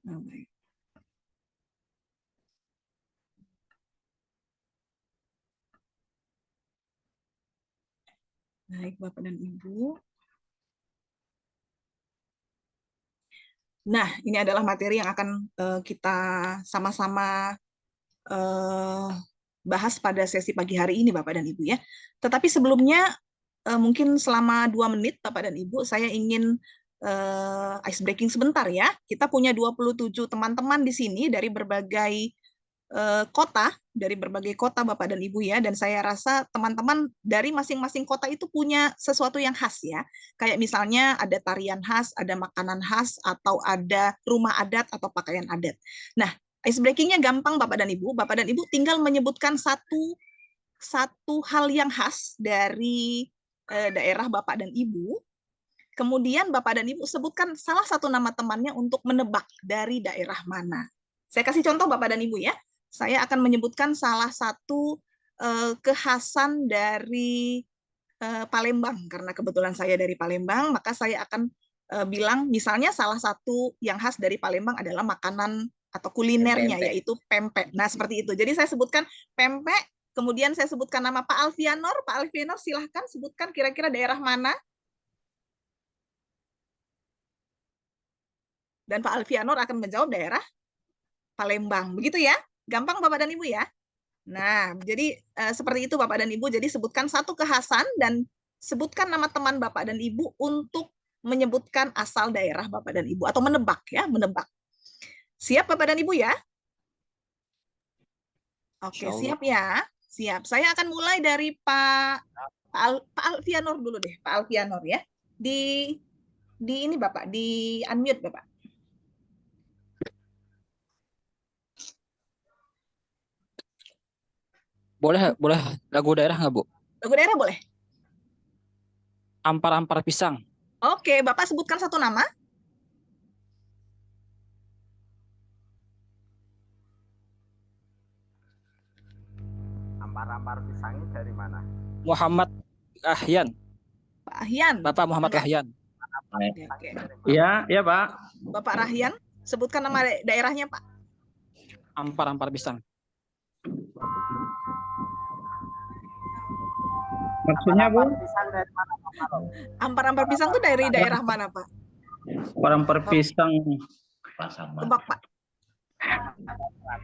Oh, baik. Baik, Bapak dan Ibu. Nah, ini adalah materi yang akan kita sama-sama bahas pada sesi pagi hari ini, Bapak dan Ibu ya. Tetapi sebelumnya, mungkin selama 2 menit, Bapak dan Ibu, saya ingin ice breaking sebentar ya. Kita punya 27 teman-teman di sini dari berbagai kota, dari berbagai kota Bapak dan Ibu ya, dan saya rasa teman-teman dari masing-masing kota itu punya sesuatu yang khas ya. Kayak misalnya ada tarian khas, ada makanan khas, atau ada rumah adat atau pakaian adat. Nah, ice breakingnya gampang Bapak dan Ibu. Bapak dan Ibu tinggal menyebutkan satu hal yang khas dari daerah Bapak dan Ibu. Kemudian Bapak dan Ibu sebutkan salah satu nama temannya untuk menebak dari daerah mana. Saya kasih contoh Bapak dan Ibu ya. Saya akan menyebutkan salah satu kekhasan dari Palembang. Karena kebetulan saya dari Palembang, maka saya akan bilang misalnya salah satu yang khas dari Palembang adalah makanan atau kulinernya, Pempek. yaitu pempek. Nah, seperti itu. Jadi saya sebutkan pempek, kemudian saya sebutkan nama Pak Alfianor. Pak Alfianor, silahkan sebutkan kira-kira daerah mana. Dan Pak Alfianor akan menjawab daerah Palembang. Begitu ya? Gampang Bapak dan Ibu ya? Nah, jadi seperti itu Bapak dan Ibu. Jadi sebutkan satu kekhasan dan sebutkan nama teman Bapak dan Ibu untuk menyebutkan asal daerah Bapak dan Ibu. Atau menebak ya, menebak. Siap Bapak dan Ibu ya? Oke, siap ya. Siap. Saya akan mulai dari Pak Alfianor dulu deh. Pak Alfianor ya. Di ini Bapak, di unmute Bapak. Boleh lagu daerah nggak, Bu? Lagu daerah boleh? Ampar-ampar pisang. Oke, Bapak sebutkan satu nama. Ampar-ampar pisangnya dari mana? Muhammad Rahyan. Pak Ahyan. Bapak Muhammad Enggak. Rahyan. Oke. Iya, iya Pak. Bapak Rahyan, sebutkan nama daerahnya Pak. Ampar-ampar pisang. Maksudnya Bu? Pisang dari mana, Pak? Ampar-ampar pisang itu dari daerah mana Pak? Ampar-ampar pisang. Tebak Pak.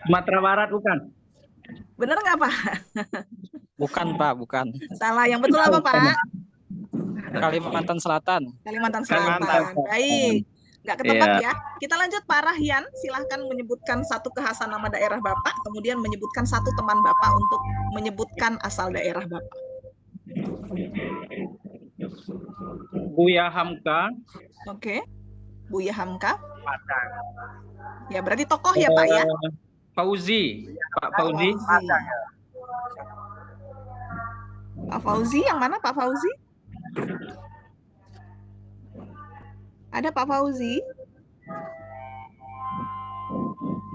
Sumatera Barat bukan? Bener nggak Pak? Bukan, Pak, bukan. Salah. Yang betul apa Pak? Kalimantan Selatan. Kalimantan Selatan. Baik. Nggak ketebak ya. Kita lanjut Pak Rahyan. Silahkan menyebutkan satu kekhasan nama daerah Bapak. Kemudian menyebutkan satu teman Bapak untuk menyebutkan asal daerah Bapak. Buya Hamka. Oke. Buya Hamka. Padang. Ya berarti tokoh ya Pak ya. Fauzi. Pak Fauzi. Padang ya. Pak Fauzi yang mana Pak Fauzi? Ada Pak Fauzi?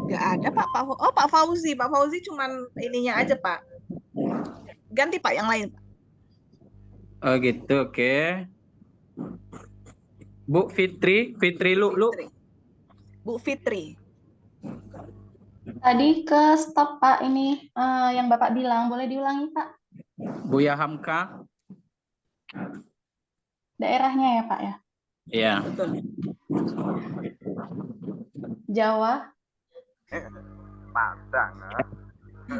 Nggak ada Pak. Oh Pak Fauzi. Pak Fauzi cuman ininya aja Pak. Ganti Pak yang lain Pak. Oh gitu, oke. Bu Fitri, Fitri Lu. Bu Fitri. Tadi ke stop Pak ini yang Bapak bilang, boleh diulangi Pak? Buya Hamka. Daerahnya ya Pak ya? Iya. Betul. Jawa. Padang.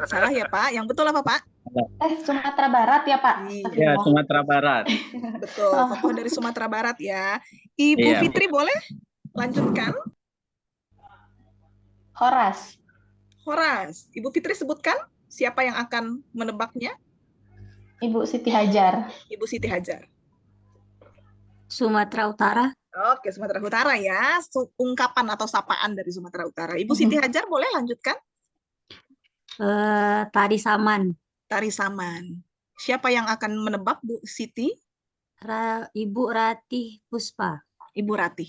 Salah ya Pak. Yang betul apa Pak? Sumatera Barat ya Pak? Iya, Sumatera Barat. Betul. Tokoh dari Sumatera Barat ya. Ibu Iya. Fitri boleh lanjutkan? Horas. Horas. Ibu Fitri sebutkan siapa yang akan menebaknya? Ibu Siti Hajar. Ibu Siti Hajar. Sumatera Utara. Oke, Sumatera Utara ya. Ungkapan atau sapaan dari Sumatera Utara. Ibu Siti Hajar boleh lanjutkan? Tari Saman. Tari Saman. Siapa yang akan menebak Bu Siti? Ibu Ratih Puspa. Ibu Ratih.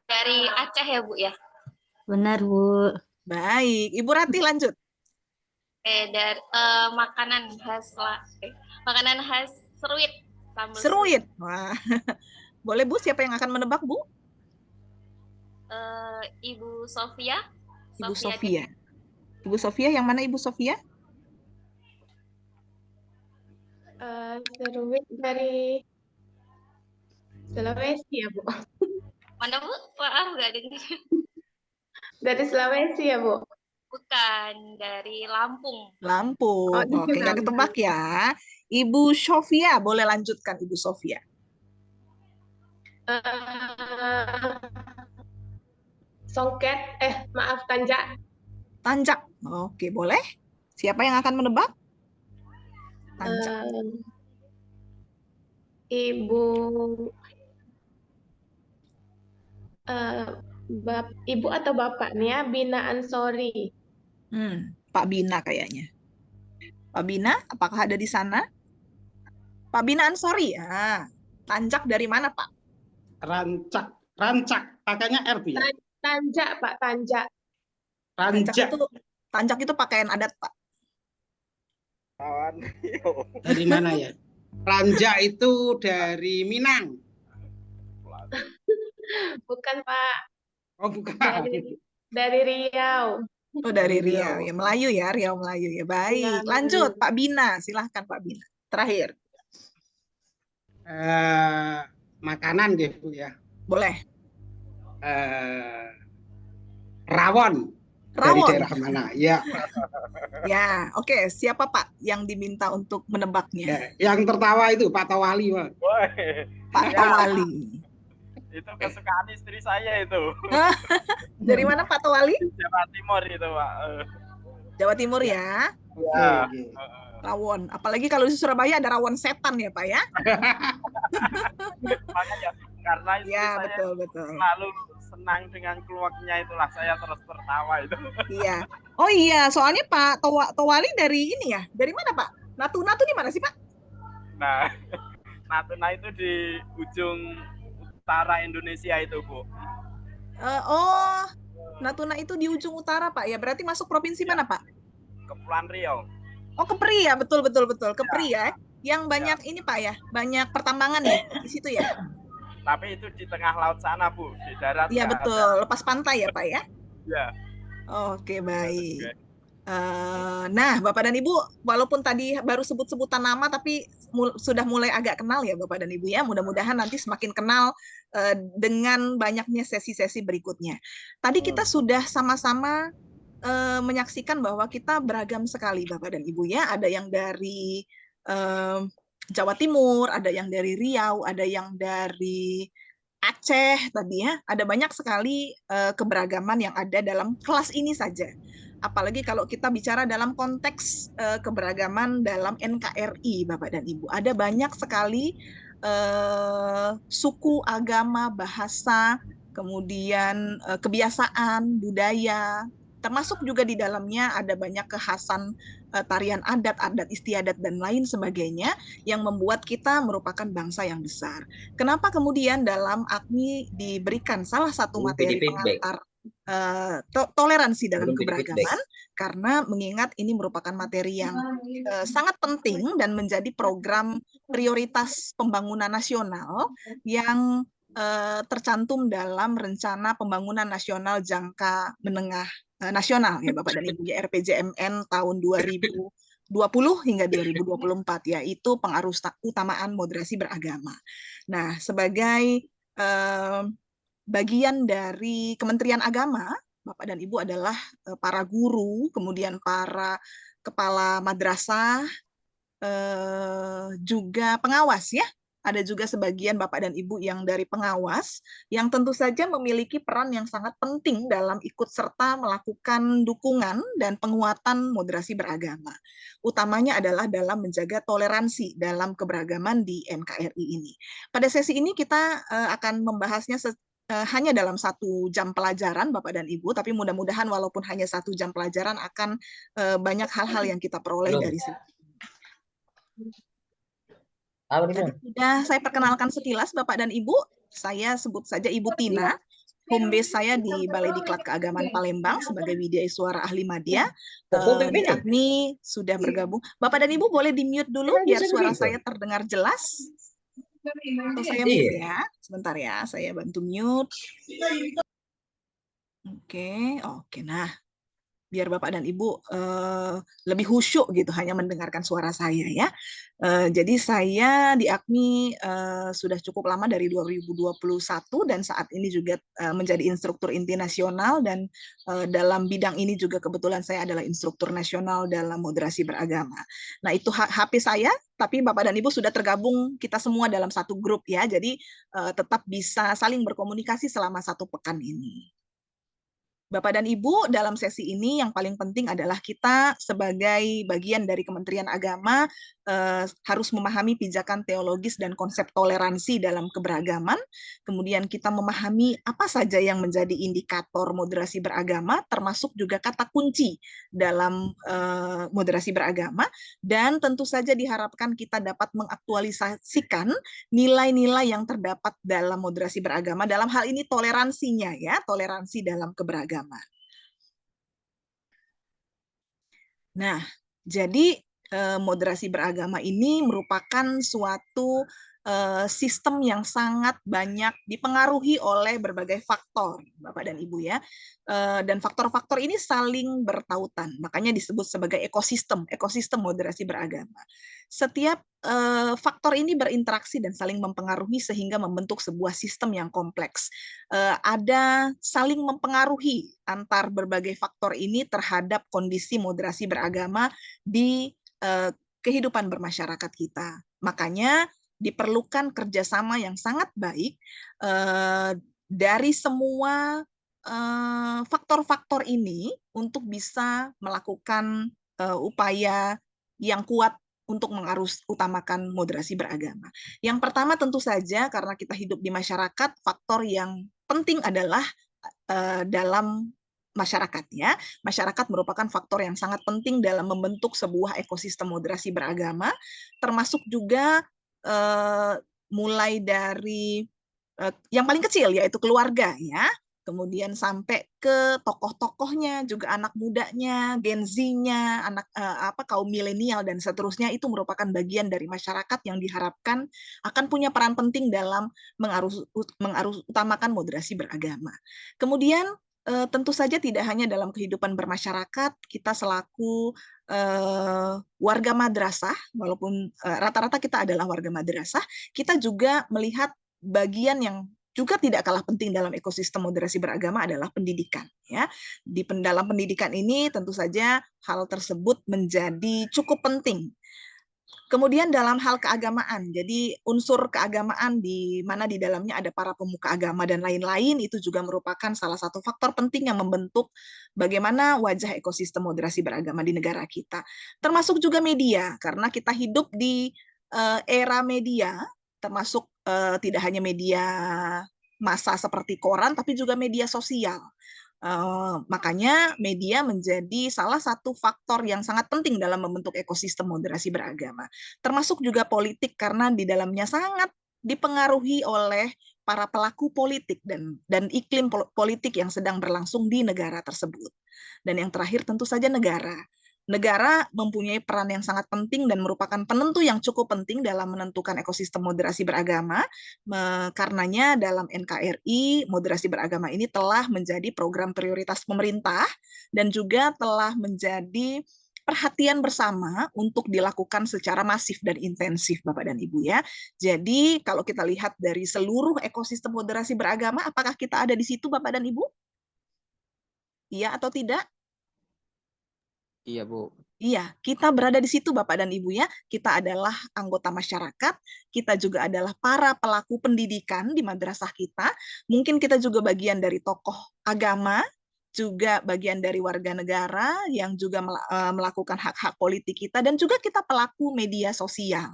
Dari Aceh ya Bu ya? Benar Bu. Baik, Ibu Ratih lanjut. Dari makanan khas seruit. Sambal Seruit. Wah. Boleh Bu, siapa yang akan menebak Bu? Ibu Sofia. Ibu Sofia. Ibu Sofia yang mana Ibu Sofia? Serwit dari Sulawesi ya, Bu. Mana Bu? Maaf nggak dengar. Dari Sulawesi ya, Bu. Bukan, dari Lampung. Lampung. Oh, Oke, nggak ketebak ya. Ibu Sofia, boleh lanjutkan Ibu Sofia. Songket, maaf, Tanjak. Tanjak. Oke, boleh. Siapa yang akan menebak? Tanjak. Ibu Ibu atau Bapak nih ya, Bina Ansori. Pak Bina kayaknya. Pak Bina, apakah ada di sana? Pak Bina Ansori. Tanjak dari mana, Pak? Rancak, pakainya R, Bu, ya? Tanjak, Pak, Tanjak. Tanjak itu pakaian adat, Pak. Dari mana ya? Ranjak itu dari Minang. Bukan, Pak. Oh, bukan. Dari Riau. Oh, dari Riau. Ya, Melayu ya, Riau Melayu ya. Baik, lanjut Pak Bina. Silahkan Pak Bina. Terakhir. Makanan deh, Bu, ya. Boleh. Rawon. Dari Rawon. daerah mana? Ya. Ya, oke. Siapa Pak yang diminta untuk menebaknya? Ya, yang tertawa itu Pak Tawali, Pak. Pak Tawali. Itu kesukaan istri saya itu. Dari mana Pak Tawali? Jawa Timur itu, Pak. Jawa Timur ya. Ya. Rawon. Apalagi kalau di Surabaya ada rawon setan ya, Pak ya. Makanya karena istri Ya, saya betul. selalu senang dengan keluaknya, itulah saya terus tertawa itu. Iya. Oh iya, soalnya Pak Tawali dari ini ya. Dari mana, Pak? Natuna tuh di mana sih, Pak? Nah, Natuna itu di ujung utara Indonesia itu, Bu. Natuna itu di ujung utara, Pak. Ya, berarti masuk provinsi mana, Pak? Kepulauan Riau. Oh, Kepri ya, betul. Kepri ya. Yang banyak ini, Pak ya. Banyak pertambangan ya di situ ya. Tapi itu di tengah laut sana, Bu. Di darat. Iya, betul. Lepas pantai ya, Pak ya. Ya. Oke, baik. Nah, Bapak dan Ibu, walaupun tadi baru sebut-sebutan nama, tapi sudah mulai agak kenal ya Bapak dan Ibu ya. Mudah-mudahan nanti semakin kenal dengan banyaknya sesi-sesi berikutnya. Tadi kita sudah sama-sama menyaksikan bahwa kita beragam sekali Bapak dan Ibu ya. Ada yang dari Jawa Timur, ada yang dari Riau, ada yang dari Aceh tadi ya. Ada banyak sekali keberagaman yang ada dalam kelas ini saja. Apalagi kalau kita bicara dalam konteks keberagaman dalam NKRI, Bapak dan Ibu. Ada banyak sekali suku, agama, bahasa, kemudian kebiasaan, budaya, termasuk juga di dalamnya ada banyak kekhasan tarian adat, adat istiadat, dan lain sebagainya yang membuat kita merupakan bangsa yang besar. Kenapa kemudian dalam AKMI diberikan salah satu materi pengantar toleransi dalam keberagaman, karena mengingat ini merupakan materi yang sangat penting dan menjadi program prioritas pembangunan nasional yang tercantum dalam Rencana Pembangunan Nasional Jangka Menengah Nasional ya Bapak dan Ibu ya, RPJMN tahun 2020 hingga 2024, yaitu pengarusutamaan moderasi beragama. Nah, sebagai bagian dari Kementerian Agama, Bapak dan Ibu adalah para guru, kemudian para kepala madrasah, juga pengawas ya. Ada juga sebagian Bapak dan Ibu yang dari pengawas, yang tentu saja memiliki peran yang sangat penting dalam ikut serta melakukan dukungan dan penguatan moderasi beragama. Utamanya adalah dalam menjaga toleransi dalam keberagaman di NKRI ini. Pada sesi ini kita akan membahasnya hanya dalam 1 jam pelajaran Bapak dan Ibu, tapi mudah-mudahan walaupun hanya 1 jam pelajaran akan banyak hal-hal yang kita peroleh dari sini. Tadi sudah saya perkenalkan sekilas Bapak dan Ibu, saya sebut saja Ibu Tina, home base saya di Balai Diklat Keagamaan Palembang sebagai Widya Suara Ahli Madya. Di AKMI sudah bergabung. Bapak dan Ibu boleh di-mute dulu biar suara saya terdengar jelas. Atau saya mute ya, sebentar ya, saya bantu mute. Oke, oke. Nah, biar Bapak dan Ibu lebih khusyuk gitu hanya mendengarkan suara saya ya. Jadi saya di AKMI sudah cukup lama dari 2021 dan saat ini juga menjadi instruktur inti nasional dan dalam bidang ini juga kebetulan saya adalah instruktur nasional dalam moderasi beragama. Nah, itu HP saya, tapi Bapak dan Ibu sudah tergabung kita semua dalam satu grup ya. Jadi tetap bisa saling berkomunikasi selama 1 pekan ini. Bapak dan Ibu, dalam sesi ini yang paling penting adalah kita sebagai bagian dari Kementerian Agama harus memahami pijakan teologis dan konsep toleransi dalam keberagaman. Kemudian kita memahami apa saja yang menjadi indikator moderasi beragama, termasuk juga kata kunci dalam moderasi beragama. Dan tentu saja diharapkan kita dapat mengaktualisasikan nilai-nilai yang terdapat dalam moderasi beragama, dalam hal ini toleransinya ya, toleransi dalam keberagaman. Nah, jadi moderasi beragama ini merupakan suatu sistem yang sangat banyak dipengaruhi oleh berbagai faktor, Bapak dan Ibu ya. Dan faktor-faktor ini saling bertautan, makanya disebut sebagai ekosistem moderasi beragama. Setiap faktor ini berinteraksi dan saling mempengaruhi sehingga membentuk sebuah sistem yang kompleks. Ada saling mempengaruhi antar berbagai faktor ini terhadap kondisi moderasi beragama di kehidupan bermasyarakat kita. Makanya diperlukan kerjasama yang sangat baik dari semua faktor-faktor ini untuk bisa melakukan upaya yang kuat untuk mengarus utamakan moderasi beragama. Yang pertama tentu saja karena kita hidup di masyarakat, faktor yang penting adalah dalam masyarakat ya. Masyarakat merupakan faktor yang sangat penting dalam membentuk sebuah ekosistem moderasi beragama, termasuk juga mulai dari yang paling kecil yaitu keluarga ya. Kemudian sampai ke tokoh-tokohnya, juga anak mudanya, Gen Z-nya, anak kaum milenial dan seterusnya, itu merupakan bagian dari masyarakat yang diharapkan akan punya peran penting dalam mengarus utamakan moderasi beragama. Kemudian tentu saja tidak hanya dalam kehidupan bermasyarakat, kita selaku warga madrasah, walaupun rata-rata kita adalah warga madrasah, kita juga melihat bagian yang juga tidak kalah penting dalam ekosistem moderasi beragama adalah pendidikan. Ya, di dalam pendidikan ini tentu saja hal tersebut menjadi cukup penting. Kemudian dalam hal keagamaan, jadi unsur keagamaan di mana di dalamnya ada para pemuka agama dan lain-lain, itu juga merupakan salah satu faktor penting yang membentuk bagaimana wajah ekosistem moderasi beragama di negara kita. Termasuk juga media, karena kita hidup di era media, termasuk tidak hanya media massa seperti koran, tapi juga media sosial. Makanya media menjadi salah satu faktor yang sangat penting dalam membentuk ekosistem moderasi beragama. Termasuk juga politik karena di dalamnya sangat dipengaruhi oleh para pelaku politik dan iklim politik yang sedang berlangsung di negara tersebut. Dan yang terakhir tentu saja negara. Negara mempunyai peran yang sangat penting dan merupakan penentu yang cukup penting dalam menentukan ekosistem moderasi beragama. Karenanya dalam NKRI, moderasi beragama ini telah menjadi program prioritas pemerintah dan juga telah menjadi perhatian bersama untuk dilakukan secara masif dan intensif, Bapak dan Ibu ya. Jadi kalau kita lihat dari seluruh ekosistem moderasi beragama, apakah kita ada di situ, Bapak dan Ibu? Iya atau tidak? Iya, Bu. Iya, kita berada di situ Bapak dan Ibu ya. Kita adalah anggota masyarakat, kita juga adalah para pelaku pendidikan di madrasah kita. Mungkin kita juga bagian dari tokoh agama, juga bagian dari warga negara yang juga melakukan hak-hak politik kita, dan juga kita pelaku media sosial,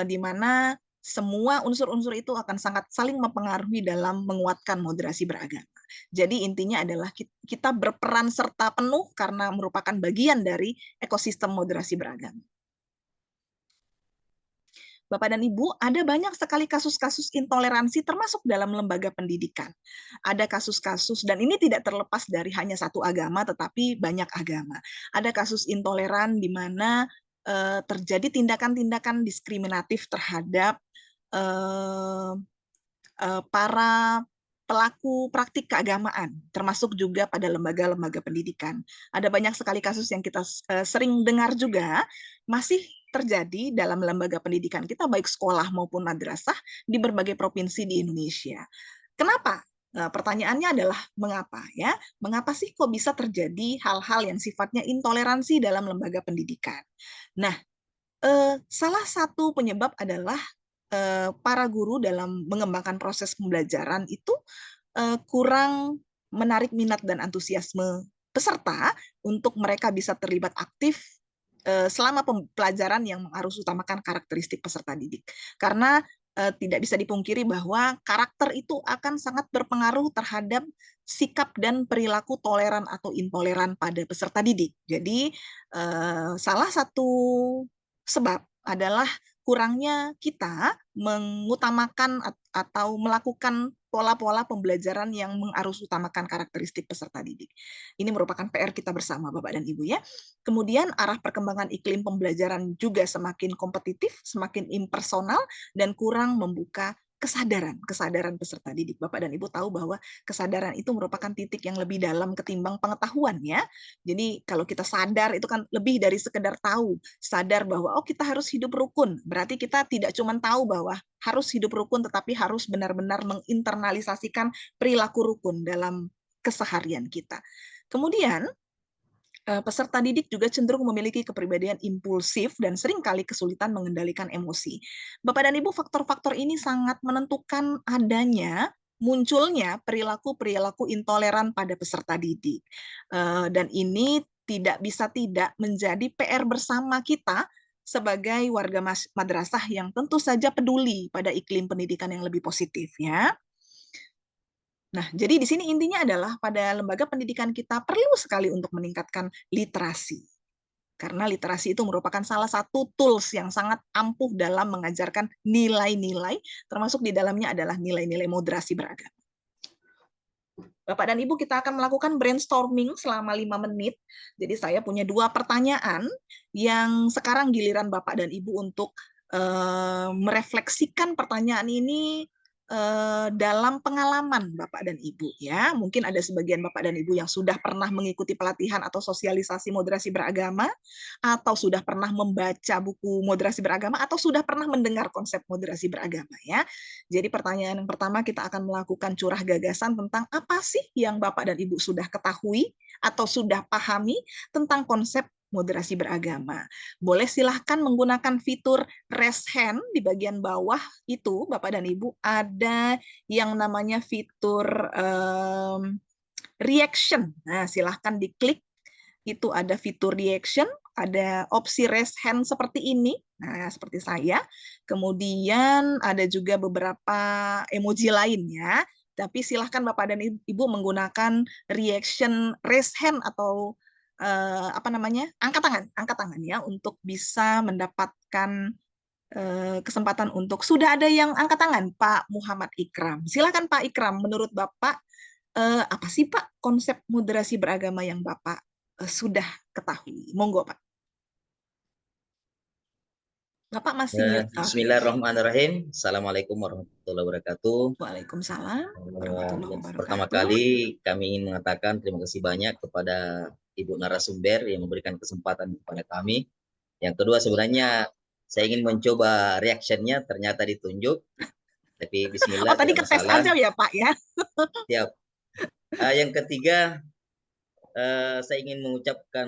di mana semua unsur-unsur itu akan sangat saling mempengaruhi dalam menguatkan moderasi beragama. Jadi intinya adalah kita berperan serta penuh karena merupakan bagian dari ekosistem moderasi beragama. Bapak dan Ibu, ada banyak sekali kasus-kasus intoleransi termasuk dalam lembaga pendidikan. Ada kasus-kasus, dan ini tidak terlepas dari hanya satu agama, tetapi banyak agama. Ada kasus intoleran di mana terjadi tindakan-tindakan diskriminatif terhadap para pelaku praktik keagamaan, termasuk juga pada lembaga-lembaga pendidikan. Ada banyak sekali kasus yang kita sering dengar juga, masih terjadi dalam lembaga pendidikan kita, baik sekolah maupun madrasah, di berbagai provinsi di Indonesia. Kenapa? Pertanyaannya adalah mengapa ya? Mengapa sih kok bisa terjadi hal-hal yang sifatnya intoleransi dalam lembaga pendidikan? Nah, salah satu penyebab adalah para guru dalam mengembangkan proses pembelajaran itu kurang menarik minat dan antusiasme peserta untuk mereka bisa terlibat aktif selama pembelajaran yang harus utamakan karakteristik peserta didik. Karena tidak bisa dipungkiri bahwa karakter itu akan sangat berpengaruh terhadap sikap dan perilaku toleran atau intoleran pada peserta didik. Jadi salah satu sebab adalah kurangnya kita mengutamakan atau melakukan pola-pola pembelajaran yang mengarus utamakan karakteristik peserta didik. Ini merupakan PR kita bersama, Bapak dan Ibu ya. Kemudian arah perkembangan iklim pembelajaran juga semakin kompetitif, semakin impersonal, dan kurang membuka kesadaran peserta didik. Bapak dan Ibu tahu bahwa kesadaran itu merupakan titik yang lebih dalam ketimbang pengetahuan ya. Jadi kalau kita sadar itu kan lebih dari sekedar tahu, sadar bahwa oh kita harus hidup rukun. Berarti kita tidak cuma tahu bahwa harus hidup rukun, tetapi harus benar-benar menginternalisasikan perilaku rukun dalam keseharian kita. Kemudian peserta didik juga cenderung memiliki kepribadian impulsif dan seringkali kesulitan mengendalikan emosi. Bapak dan Ibu, faktor-faktor ini sangat menentukan munculnya perilaku-perilaku intoleran pada peserta didik. Dan ini tidak bisa tidak menjadi PR bersama kita sebagai warga madrasah yang tentu saja peduli pada iklim pendidikan yang lebih positif ya. Nah, jadi di sini intinya adalah pada lembaga pendidikan kita perlu sekali untuk meningkatkan literasi. Karena literasi itu merupakan salah satu tools yang sangat ampuh dalam mengajarkan nilai-nilai, termasuk di dalamnya adalah nilai-nilai moderasi beragama. Bapak dan Ibu, kita akan melakukan brainstorming selama 5 menit. Jadi saya punya 2 pertanyaan yang sekarang giliran Bapak dan Ibu untuk merefleksikan pertanyaan ini dalam pengalaman Bapak dan Ibu ya. Mungkin ada sebagian Bapak dan Ibu yang sudah pernah mengikuti pelatihan atau sosialisasi moderasi beragama, atau sudah pernah membaca buku moderasi beragama, atau sudah pernah mendengar konsep moderasi beragama ya. Jadi pertanyaan yang pertama, kita akan melakukan curah gagasan tentang apa sih yang Bapak dan Ibu sudah ketahui atau sudah pahami tentang konsep moderasi beragama. Boleh silahkan menggunakan fitur raise hand di bagian bawah itu, Bapak dan Ibu, ada yang namanya fitur reaction. Nah, silahkan diklik, itu ada fitur reaction, ada opsi raise hand seperti ini, nah seperti saya. Kemudian ada juga beberapa emoji lain ya, tapi silahkan Bapak dan Ibu menggunakan reaction raise hand atau angkat tangan ya, untuk bisa mendapatkan kesempatan untuk sudah ada yang angkat tangan, Pak Muhammad Ikram. Silakan Pak Ikram, menurut Bapak apa sih Pak konsep moderasi beragama yang Bapak sudah ketahui? Monggo Pak. Bapak masih mute. Bismillahirrahmanirrahim. Assalamualaikum warahmatullahi wabarakatuh. Waalaikumsalam. Pertama kali kami ingin mengatakan terima kasih banyak kepada Ibu narasumber yang memberikan kesempatan kepada kami. Yang kedua, sebenarnya saya ingin mencoba reaksinya, ternyata ditunjuk. Tapi bismillah. Oh, tadi ketes aja ya Pak ya. Siap. Yang ketiga, saya ingin mengucapkan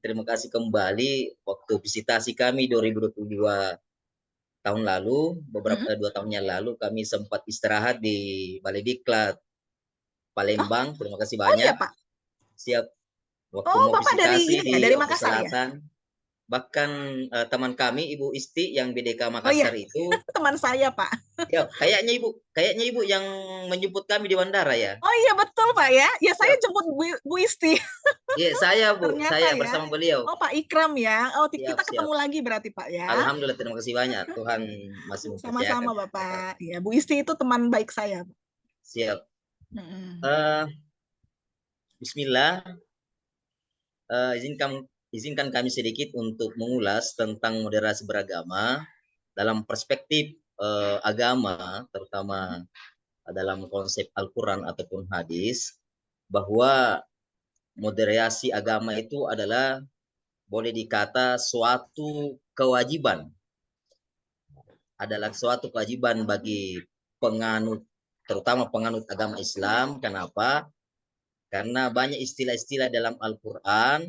terima kasih kembali waktu visitasi kami 2022 tahun lalu, beberapa 2 tahun yang lalu kami sempat istirahat di Balai Diklat Palembang. Terima kasih banyak. Oh, iya, Pak. Siap. Waktu mau Bapak visitasi dari Makassar Selatan, ya? Bahkan teman kami Ibu Isti yang BDK Makassar itu teman saya Pak. Ya, kayaknya ibu yang menjemput kami di bandara ya. Oh iya betul Pak ya. Ya saya jemput Bu Isti. Iya saya Bu, ternyata, saya ya bersama beliau. Oh Pak Ikram ya. Oh kita ketemu lagi berarti Pak ya. Alhamdulillah, terima kasih banyak. Tuhan masih mempercayakan. Sama-sama Bapak. Ya Bu Isti itu teman baik saya. Siap. Bismillah. Izinkan kami sedikit untuk mengulas tentang moderasi beragama dalam perspektif agama, terutama dalam konsep Al-Quran ataupun hadis, bahwa moderasi agama itu adalah boleh dikata suatu kewajiban, adalah suatu kewajiban bagi penganut, terutama penganut agama Islam. Kenapa? Karena banyak istilah-istilah dalam Al-Quran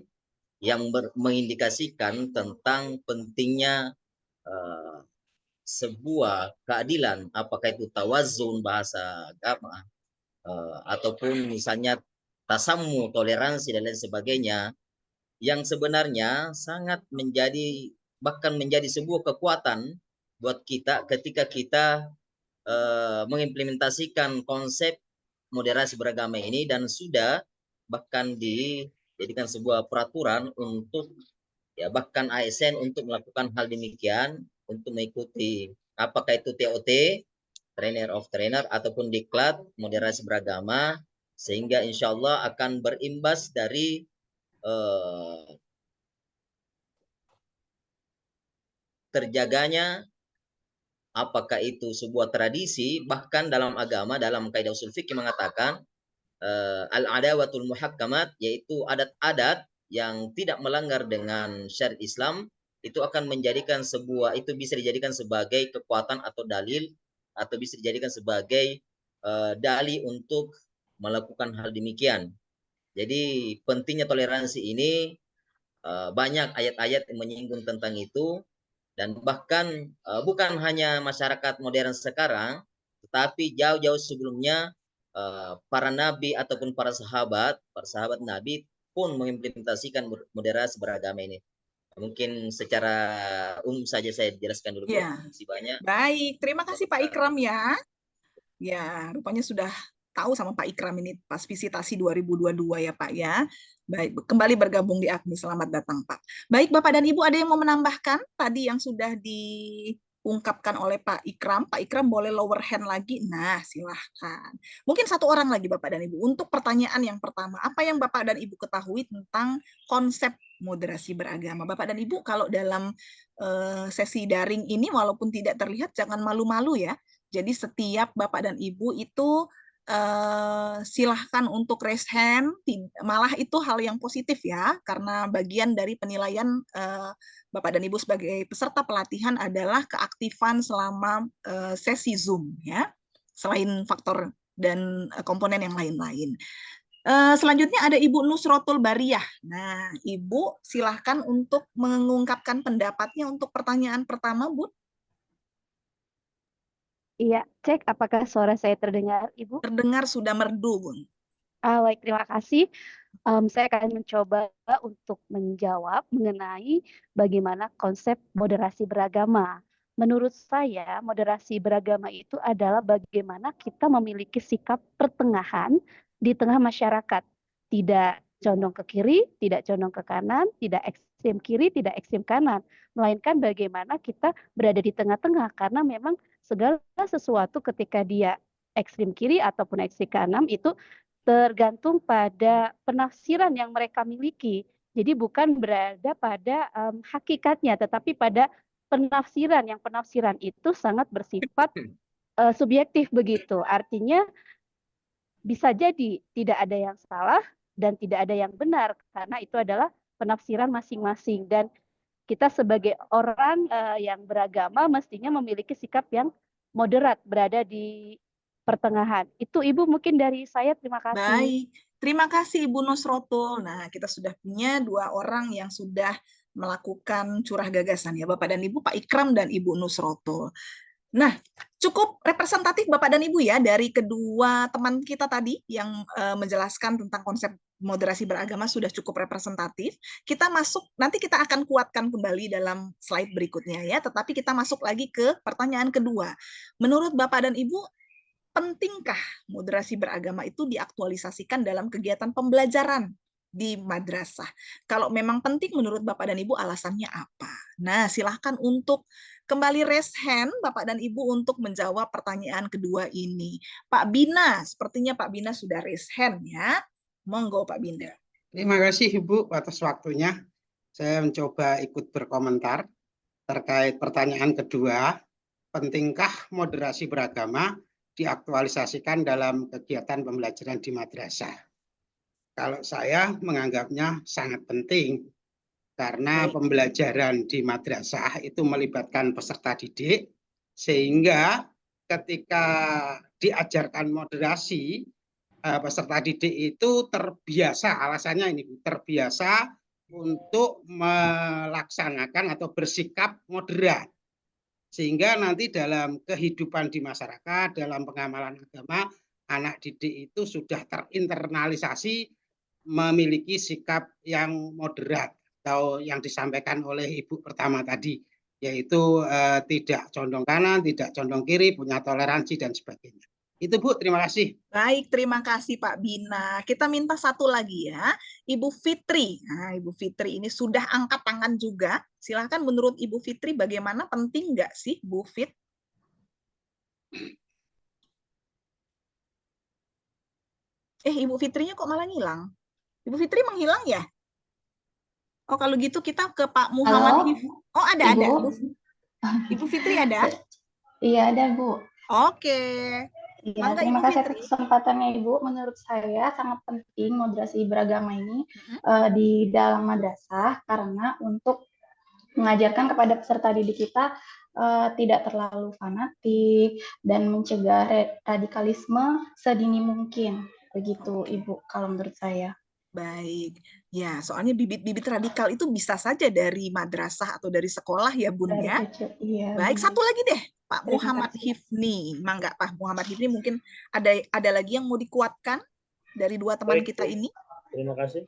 yang mengindikasikan tentang pentingnya sebuah keadilan, apakah itu tawazun bahasa agama, ataupun misalnya tasamu, toleransi, dan lain sebagainya, yang sebenarnya sangat menjadi, bahkan menjadi sebuah kekuatan buat kita ketika kita mengimplementasikan konsep moderasi beragama ini, dan sudah bahkan dijadikan sebuah peraturan untuk bahkan ASN untuk melakukan hal demikian, untuk mengikuti apakah itu TOT, Trainer of Trainer, ataupun diklat moderasi beragama, sehingga insya Allah akan berimbas dari terjaganya apakah itu sebuah tradisi. Bahkan dalam agama, dalam kaidah usul fikih mengatakan al-adawatul muhakkamat, yaitu adat-adat yang tidak melanggar dengan syariat Islam, itu akan menjadikan sebuah, itu bisa dijadikan sebagai kekuatan atau dalil, atau bisa dijadikan sebagai dalih untuk melakukan hal demikian. Jadi pentingnya toleransi ini, banyak ayat-ayat yang menyinggung tentang itu. Dan bahkan bukan hanya masyarakat modern sekarang, tetapi jauh-jauh sebelumnya para nabi ataupun para sahabat nabi pun mengimplementasikan moderasi beragama ini. Mungkin secara umum saja saya jelaskan dulu. Ya. Terima kasih banyak. Baik, terima kasih Pak Ikram ya. Ya, rupanya sudah tahu sama Pak Ikram ini pas visitasi 2022 ya Pak ya. Baik, kembali bergabung di AKMI. Selamat datang Pak. Baik Bapak dan Ibu, ada yang mau menambahkan tadi yang sudah diungkapkan oleh Pak Ikram? Pak Ikram boleh lower hand lagi. Nah, silahkan. Mungkin satu orang lagi Bapak dan Ibu. Untuk pertanyaan yang pertama, apa yang Bapak dan Ibu ketahui tentang konsep moderasi beragama? Bapak dan Ibu, kalau dalam sesi daring ini walaupun tidak terlihat, jangan malu-malu ya. Jadi setiap Bapak dan Ibu itu silahkan untuk raise hand, malah itu hal yang positif ya, karena bagian dari penilaian Bapak dan Ibu sebagai peserta pelatihan adalah keaktifan selama sesi Zoom ya, selain faktor dan komponen yang lain-lain. Selanjutnya ada Ibu Nusrotul Bariyah. Nah, Ibu silahkan untuk mengungkapkan pendapatnya untuk pertanyaan pertama, Bu. Iya, cek apakah suara saya terdengar, Ibu? Terdengar, sudah merdu, Bun. Baik, terima kasih. Saya akan mencoba untuk menjawab mengenai bagaimana konsep moderasi beragama. Menurut saya, moderasi beragama itu adalah bagaimana kita memiliki sikap pertengahan di tengah masyarakat. Tidak condong ke kiri, tidak condong ke kanan, tidak ekstrem kiri, tidak ekstrem kanan. Melainkan bagaimana kita berada di tengah-tengah, karena memang segala sesuatu ketika dia ekstrem kiri ataupun ekstrem kanan itu tergantung pada penafsiran yang mereka miliki. Jadi bukan berada pada hakikatnya, tetapi pada penafsiran. Yang penafsiran itu sangat bersifat subjektif begitu. Artinya bisa jadi tidak ada yang salah dan tidak ada yang benar, karena itu adalah penafsiran masing-masing. Dan kita sebagai orang yang beragama mestinya memiliki sikap yang moderat, berada di pertengahan. Itu Ibu mungkin dari saya, terima kasih. Baik, terima kasih Ibu Nusrotul. Nah, kita sudah punya dua orang yang sudah melakukan curah gagasan ya, Bapak dan Ibu, Pak Ikram dan Ibu Nusrotul. Nah, cukup representatif Bapak dan Ibu ya dari kedua teman kita tadi yang menjelaskan tentang konsep moderasi beragama, sudah cukup representatif. Kita masuk, nanti kita akan kuatkan kembali dalam slide berikutnya ya, tetapi kita masuk lagi ke pertanyaan kedua. Menurut Bapak dan Ibu, pentingkah moderasi beragama itu diaktualisasikan dalam kegiatan pembelajaran di madrasah? Kalau memang penting menurut Bapak dan Ibu, alasannya apa? Nah, silahkan untuk kembali raise hand Bapak dan Ibu untuk menjawab pertanyaan kedua ini. Pak Bina, sepertinya Pak Bina sudah raise hand ya. Monggo Pak Bina. Terima kasih Ibu atas waktunya. Saya mencoba ikut berkomentar terkait pertanyaan kedua, pentingkah moderasi beragama diaktualisasikan dalam kegiatan pembelajaran di madrasah. Kalau saya menganggapnya sangat penting karena pembelajaran di madrasah itu melibatkan peserta didik, sehingga ketika diajarkan moderasi, peserta didik itu terbiasa, alasannya ini terbiasa untuk melaksanakan atau bersikap moderat. Sehingga nanti dalam kehidupan di masyarakat, dalam pengamalan agama, anak didik itu sudah terinternalisasi memiliki sikap yang moderat, atau yang disampaikan oleh Ibu pertama tadi, yaitu tidak condong kanan, tidak condong kiri, punya toleransi dan sebagainya. Itu Bu, terima kasih. Baik, terima kasih Pak Bina. Kita minta satu lagi ya, Ibu Fitri. Nah, Ibu Fitri ini sudah angkat tangan juga. Silahkan menurut Ibu Fitri bagaimana, penting nggak sih Bu Fit? Ibu Fitrinya kok malah ngilang? Ibu Fitri menghilang ya? Oh, kalau gitu kita ke Pak Muhammad Hifni. Oh, ada. Ibu Fitri ada? Iya, ada, Bu. Oke. Iya, Mangga, terima Ibu kasih Fitri. atas kesempatannya, Ibu. Menurut saya sangat penting moderasi beragama ini di dalam madrasah, karena untuk mengajarkan kepada peserta didik kita tidak terlalu fanatik dan mencegah radikalisme sedini mungkin. Begitu, Ibu, kalau menurut saya. Baik. Ya, soalnya bibit-bibit radikal itu bisa saja dari madrasah atau dari sekolah ya, Bun Dari ya. kecil, iya. Baik, benar. satu lagi deh, Pak Terima Muhammad kasih. Hifni. Mangga Pak Muhammad Hifni, mungkin ada lagi yang mau dikuatkan dari dua teman Baik, kita ini? terima kasih.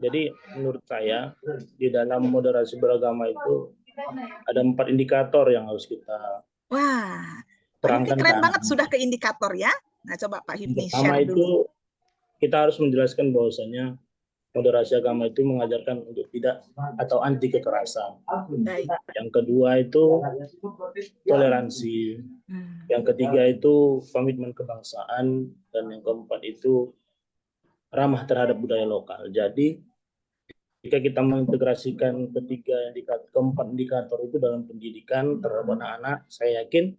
Jadi menurut saya di dalam moderasi beragama itu ada 4 indikator yang harus kita Wah, Pak Hifni terangkan. keren banget sudah ke indikator ya. Nah, coba Pak Hifni Pertama share itu dulu. kita harus menjelaskan bahwasanya moderasi agama itu mengajarkan untuk tidak atau anti kekerasan. Baik. Yang kedua itu toleransi. Yang ketiga itu komitmen kebangsaan, dan yang keempat itu ramah terhadap budaya lokal. Jadi jika kita mengintegrasikan keempat indikator itu dalam pendidikan terhadap anak-anak, saya yakin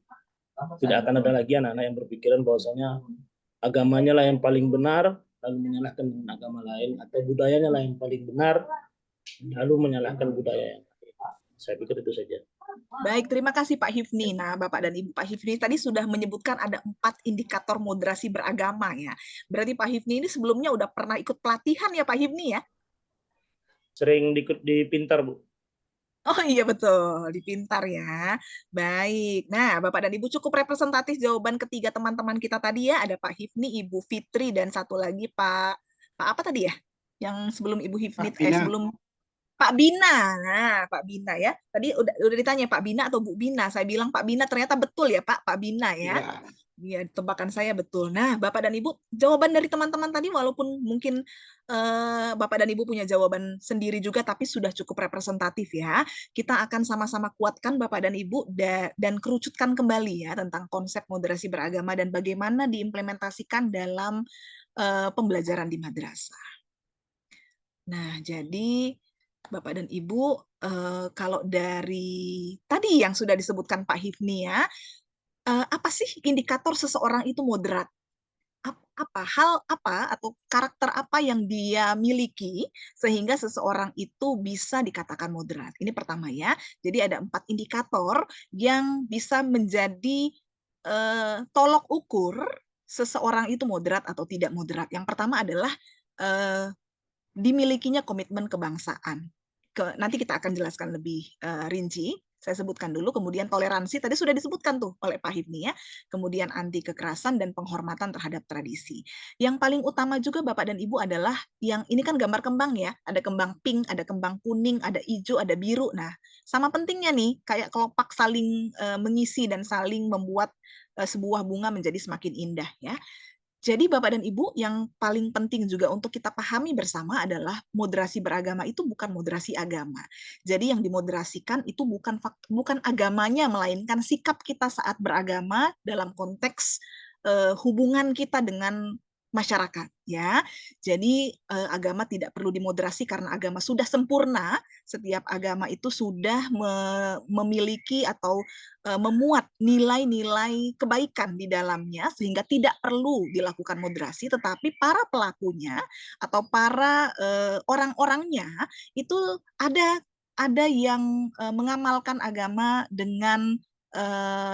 tidak akan ada lagi anak-anak yang berpikiran bahwasanya agamanya lah yang paling benar, lalu menyalahkan agama lain, atau budayanya lah yang paling benar, lalu menyalahkan budaya yang lain. Saya pikir itu saja. Baik, terima kasih Pak Hifni. Nah, Bapak dan Ibu, Pak Hifni tadi sudah menyebutkan ada 4 indikator moderasi beragama ya. Berarti Pak Hifni ini sebelumnya udah pernah ikut pelatihan ya Pak Hifni ya? Sering ikut di Pintar, Bu. Oh iya betul, di Pintar ya. Baik. Nah, Bapak dan Ibu cukup representatif jawaban ketiga teman-teman kita tadi ya. Ada Pak Hifni, Ibu Fitri, dan satu lagi Pak apa tadi ya? Yang sebelum Ibu Hifni, sebelum Pak Bina. Nah, Pak Bina ya. Tadi udah ditanya Pak Bina atau Bu Bina. Saya bilang Pak Bina, ternyata betul ya Pak Bina ya. Iya, tebakan saya betul. Nah, Bapak dan Ibu, jawaban dari teman-teman tadi walaupun mungkin Bapak dan Ibu punya jawaban sendiri juga, tapi sudah cukup representatif ya. Kita akan sama-sama kuatkan Bapak dan Ibu dan kerucutkan kembali ya tentang konsep moderasi beragama dan bagaimana diimplementasikan dalam pembelajaran di madrasah. Nah, jadi Bapak dan Ibu, kalau dari tadi yang sudah disebutkan Pak Hifni ya, apa sih indikator seseorang itu moderat? Hal apa atau karakter apa yang dia miliki sehingga seseorang itu bisa dikatakan moderat? Ini pertama ya. Jadi ada 4 indikator yang bisa menjadi tolok ukur seseorang itu moderat atau tidak moderat. Yang pertama adalah dimilikinya komitmen kebangsaan. Nanti kita akan jelaskan lebih rinci. Saya sebutkan dulu, kemudian toleransi, tadi sudah disebutkan tuh oleh Pak Hifni ya, kemudian anti kekerasan dan penghormatan terhadap tradisi. Yang paling utama juga Bapak dan Ibu adalah, yang ini kan gambar kembang ya, ada kembang pink, ada kembang kuning, ada hijau, ada biru. Nah, sama pentingnya nih, kayak kelopak saling mengisi dan saling membuat sebuah bunga menjadi semakin indah ya. Jadi Bapak dan Ibu, yang paling penting juga untuk kita pahami bersama adalah moderasi beragama itu bukan moderasi agama. Jadi yang dimoderasikan itu bukan agamanya, melainkan sikap kita saat beragama dalam konteks hubungan kita dengan masyarakat ya. Jadi agama tidak perlu dimoderasi karena agama sudah sempurna. Setiap agama itu sudah memiliki atau memuat nilai-nilai kebaikan di dalamnya sehingga tidak perlu dilakukan moderasi, tetapi para pelakunya atau para orang-orangnya itu ada yang mengamalkan agama dengan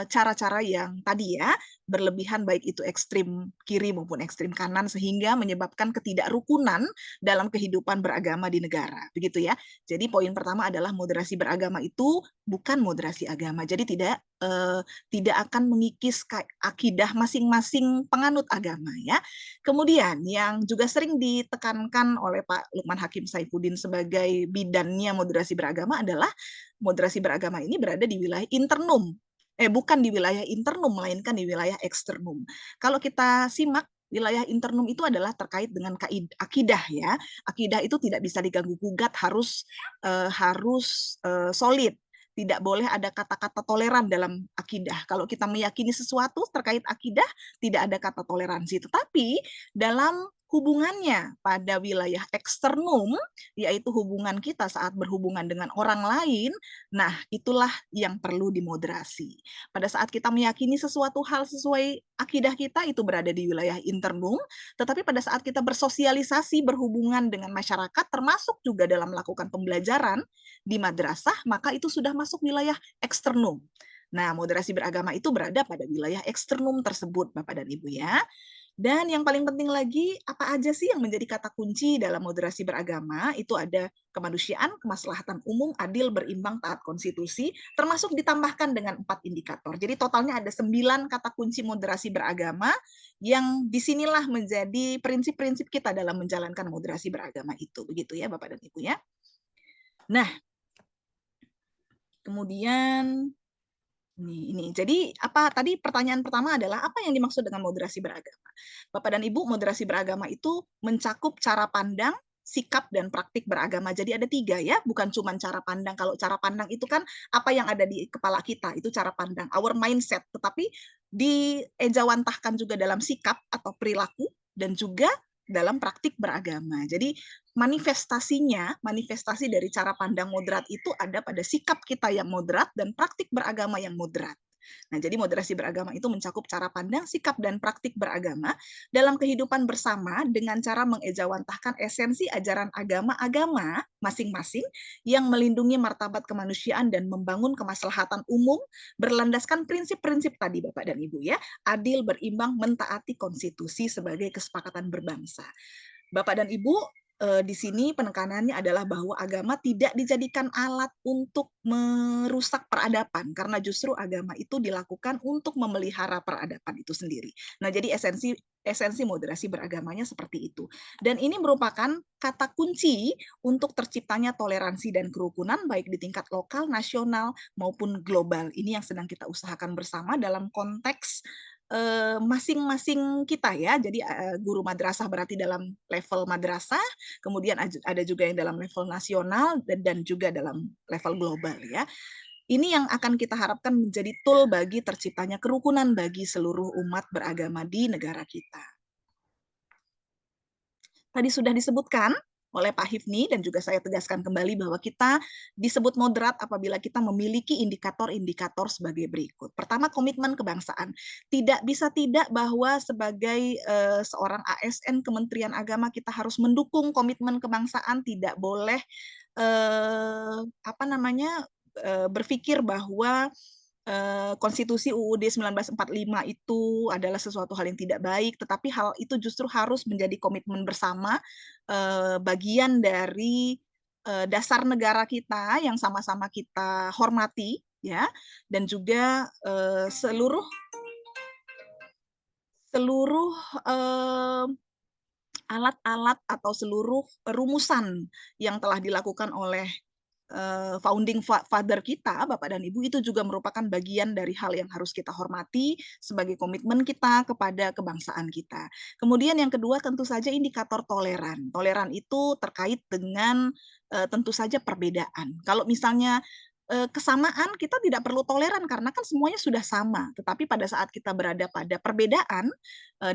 cara-cara yang tadi ya, berlebihan baik itu ekstrim kiri maupun ekstrim kanan sehingga menyebabkan ketidakrukunan dalam kehidupan beragama di negara. Begitu ya. Jadi poin pertama adalah moderasi beragama itu bukan moderasi agama. Jadi tidak akan mengikis akidah masing-masing penganut agama ya. Kemudian yang juga sering ditekankan oleh Pak Lukman Hakim Saifuddin sebagai bidannya moderasi beragama adalah moderasi beragama ini berada di wilayah internum. Bukan di wilayah internum, melainkan di wilayah eksternum. Kalau kita simak, wilayah internum itu adalah terkait dengan akidah ya. Akidah itu tidak bisa diganggu-gugat, harus solid. Tidak boleh ada kata-kata toleran dalam akidah. Kalau kita meyakini sesuatu terkait akidah, tidak ada kata toleransi. Tetapi dalam hubungannya pada wilayah eksternum, yaitu hubungan kita saat berhubungan dengan orang lain, nah itulah yang perlu dimoderasi. Pada saat kita meyakini sesuatu hal sesuai akidah kita, itu berada di wilayah internum, tetapi pada saat kita bersosialisasi, berhubungan dengan masyarakat, termasuk juga dalam melakukan pembelajaran di madrasah, maka itu sudah masuk wilayah eksternum. Nah, moderasi beragama itu berada pada wilayah eksternum tersebut, Bapak dan Ibu ya. Dan yang paling penting lagi, apa aja sih yang menjadi kata kunci dalam moderasi beragama? Itu ada kemanusiaan, kemaslahatan umum, adil, berimbang, taat konstitusi, termasuk ditambahkan dengan 4 indikator. Jadi totalnya ada 9 kata kunci moderasi beragama yang disinilah menjadi prinsip-prinsip kita dalam menjalankan moderasi beragama itu. Begitu ya Bapak dan Ibu ya. Nah, kemudian ini. Jadi apa tadi pertanyaan pertama adalah apa yang dimaksud dengan moderasi beragama? Bapak dan Ibu, moderasi beragama itu mencakup cara pandang, sikap, dan praktik beragama. Jadi ada 3 ya, bukan cuma cara pandang. Kalau cara pandang itu kan apa yang ada di kepala kita, itu cara pandang, our mindset. Tetapi diejawantahkan juga dalam sikap atau perilaku dan juga dalam praktik beragama. Jadi manifestasi dari cara pandang moderat itu ada pada sikap kita yang moderat dan praktik beragama yang moderat. Nah, jadi moderasi beragama itu mencakup cara pandang, sikap, dan praktik beragama dalam kehidupan bersama dengan cara mengejawantahkan esensi ajaran agama-agama masing-masing yang melindungi martabat kemanusiaan dan membangun kemaslahatan umum berlandaskan prinsip-prinsip tadi Bapak dan Ibu ya, adil, berimbang, mentaati konstitusi sebagai kesepakatan berbangsa. Bapak dan Ibu, di sini penekanannya adalah bahwa agama tidak dijadikan alat untuk merusak peradaban, karena justru agama itu dilakukan untuk memelihara peradaban itu sendiri. Nah, jadi esensi moderasi beragamanya seperti itu. Dan ini merupakan kata kunci untuk terciptanya toleransi dan kerukunan baik di tingkat lokal, nasional, maupun global. Ini yang sedang kita usahakan bersama dalam konteks masing-masing kita ya. Jadi guru madrasah berarti dalam level madrasah, kemudian ada juga yang dalam level nasional dan juga dalam level global ya. Ini yang akan kita harapkan menjadi tool bagi terciptanya kerukunan bagi seluruh umat beragama di negara kita. Tadi sudah disebutkan oleh Pak Hifni dan juga saya tegaskan kembali bahwa kita disebut moderat apabila kita memiliki indikator-indikator sebagai berikut. Pertama, komitmen kebangsaan. Tidak bisa tidak bahwa sebagai seorang ASN Kementerian Agama kita harus mendukung komitmen kebangsaan, tidak boleh berpikir bahwa Konstitusi UUD 1945 itu adalah sesuatu hal yang tidak baik, tetapi hal itu justru harus menjadi komitmen bersama, bagian dari dasar negara kita yang sama-sama kita hormati, ya, dan juga seluruh alat-alat atau seluruh rumusan yang telah dilakukan oleh founding father kita, Bapak dan Ibu, itu juga merupakan bagian dari hal yang harus kita hormati sebagai komitmen kita kepada kebangsaan kita. Kemudian yang kedua tentu saja indikator toleran. Toleran itu terkait dengan tentu saja perbedaan. Kalau misalnya kesamaan, kita tidak perlu toleran karena kan semuanya sudah sama. Tetapi pada saat kita berada pada perbedaan,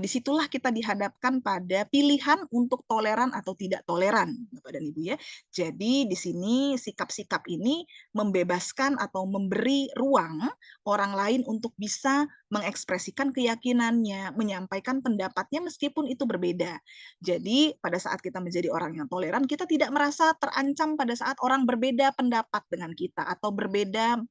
disitulah kita dihadapkan pada pilihan untuk toleran atau tidak toleran, Bapak dan Ibu ya. Jadi di sini sikap-sikap ini membebaskan atau memberi ruang orang lain untuk bisa mengekspresikan keyakinannya, menyampaikan pendapatnya meskipun itu berbeda. Jadi pada saat kita menjadi orang yang toleran, kita tidak merasa terancam pada saat orang berbeda pendapat dengan kita atau berbeda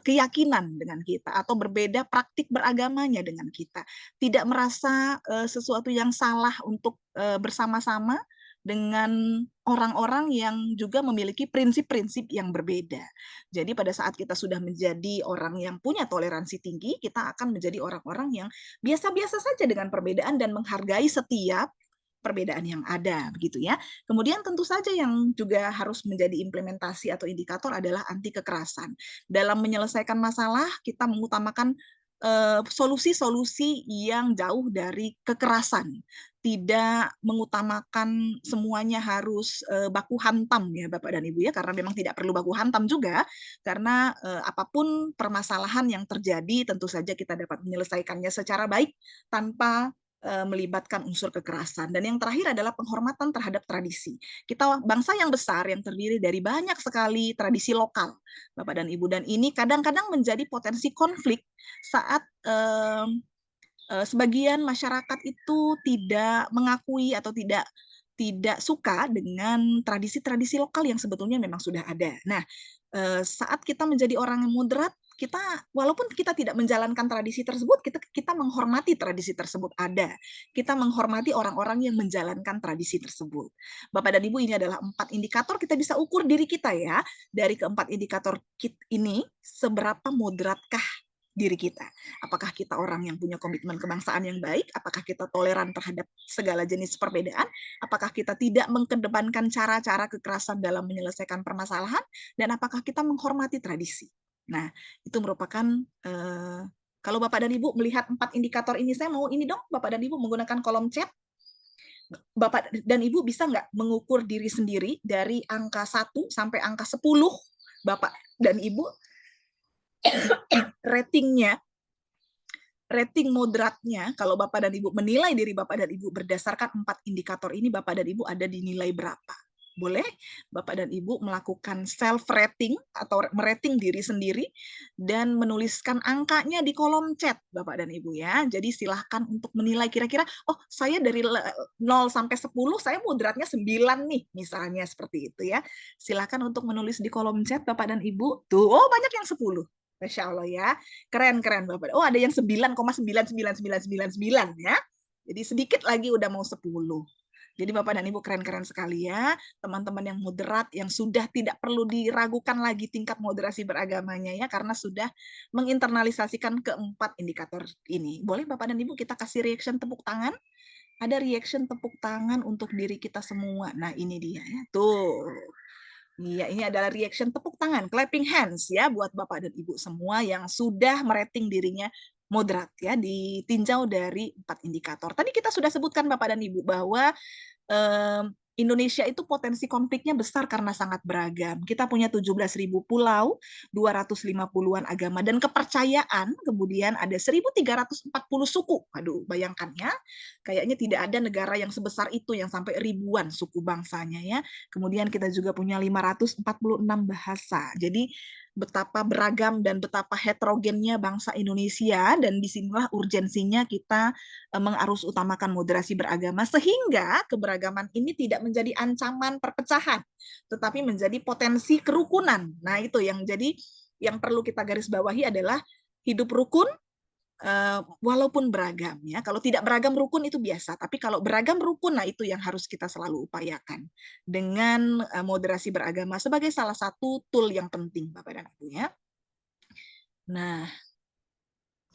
keyakinan dengan kita atau berbeda praktik beragamanya dengan kita. Tidak merasa sesuatu yang salah untuk bersama-sama dengan orang-orang yang juga memiliki prinsip-prinsip yang berbeda. Jadi pada saat kita sudah menjadi orang yang punya toleransi tinggi, kita akan menjadi orang-orang yang biasa-biasa saja dengan perbedaan dan menghargai setiap perbedaan yang ada, begitu ya. Kemudian tentu saja yang juga harus menjadi implementasi atau indikator adalah anti kekerasan. Dalam menyelesaikan masalah, kita mengutamakan solusi-solusi yang jauh dari kekerasan, tidak mengutamakan semuanya harus baku hantam ya Bapak dan Ibu ya, karena memang tidak perlu baku hantam juga, karena apapun permasalahan yang terjadi tentu saja kita dapat menyelesaikannya secara baik tanpa melibatkan unsur kekerasan. Dan yang terakhir adalah penghormatan terhadap tradisi. Kita bangsa yang besar yang terdiri dari banyak sekali tradisi lokal, Bapak dan Ibu, dan ini kadang-kadang menjadi potensi konflik saat sebagian masyarakat itu tidak mengakui atau tidak suka dengan tradisi-tradisi lokal yang sebetulnya memang sudah ada. Nah, saat kita menjadi orang yang moderat, kita walaupun kita tidak menjalankan tradisi tersebut, kita menghormati tradisi tersebut ada. Kita menghormati orang-orang yang menjalankan tradisi tersebut. Bapak dan Ibu, ini adalah 4 indikator kita bisa ukur diri kita ya. Dari keempat indikator ini, seberapa moderatkah diri kita? Apakah kita orang yang punya komitmen kebangsaan yang baik? Apakah kita toleran terhadap segala jenis perbedaan? Apakah kita tidak mengedepankan cara-cara kekerasan dalam menyelesaikan permasalahan? Dan apakah kita menghormati tradisi? Nah, itu merupakan kalau Bapak dan Ibu melihat 4 indikator ini, saya mau ini dong, Bapak dan Ibu menggunakan kolom chat. Bapak dan Ibu bisa nggak mengukur diri sendiri dari angka 1 sampai angka 10, Bapak dan Ibu, rating moderatnya, kalau Bapak dan Ibu menilai diri Bapak dan Ibu berdasarkan 4 indikator ini, Bapak dan Ibu ada di nilai berapa? Boleh Bapak dan Ibu melakukan self-rating atau merating diri sendiri dan menuliskan angkanya di kolom chat Bapak dan Ibu ya. Jadi silahkan untuk menilai kira-kira, oh saya dari 0 sampai 10, saya moderatnya 9 nih, misalnya seperti itu ya. Silahkan untuk menulis di kolom chat Bapak dan Ibu. Tuh, oh banyak yang 10. Masya Allah ya, keren-keren Bapak. Oh ada yang 9,99999 ya. Jadi sedikit lagi udah mau 10. Jadi Bapak dan Ibu keren-keren sekali ya, teman-teman yang moderat, yang sudah tidak perlu diragukan lagi tingkat moderasi beragamanya ya, karena sudah menginternalisasikan keempat indikator ini. Boleh Bapak dan Ibu kita kasih reaction tepuk tangan? Ada reaction tepuk tangan untuk diri kita semua. Nah ini dia ya, tuh. Iya, ini adalah reaction tepuk tangan, clapping hands ya, buat Bapak dan Ibu semua yang sudah merating dirinya moderat ya, ditinjau dari 4 indikator. Tadi kita sudah sebutkan Bapak dan Ibu bahwa Indonesia itu potensi konfliknya besar karena sangat beragam. Kita punya 17.000 pulau, 250-an agama, dan kepercayaan, kemudian ada 1.340 suku. Aduh, bayangkan ya, kayaknya tidak ada negara yang sebesar itu, yang sampai ribuan suku bangsanya ya. Kemudian kita juga punya 546 bahasa. Jadi betapa beragam dan betapa heterogennya bangsa Indonesia, dan disinilah urgensinya kita mengarus utamakan moderasi beragama, sehingga keberagaman ini tidak menjadi ancaman perpecahan, tetapi menjadi potensi kerukunan. Nah itu yang jadi yang perlu kita garis bawahi adalah hidup rukun walaupun beragam ya. Kalau tidak beragam rukun itu biasa, tapi kalau beragam rukun, nah itu yang harus kita selalu upayakan dengan moderasi beragama sebagai salah satu tool yang penting Bapak dan Ibu ya. Nah,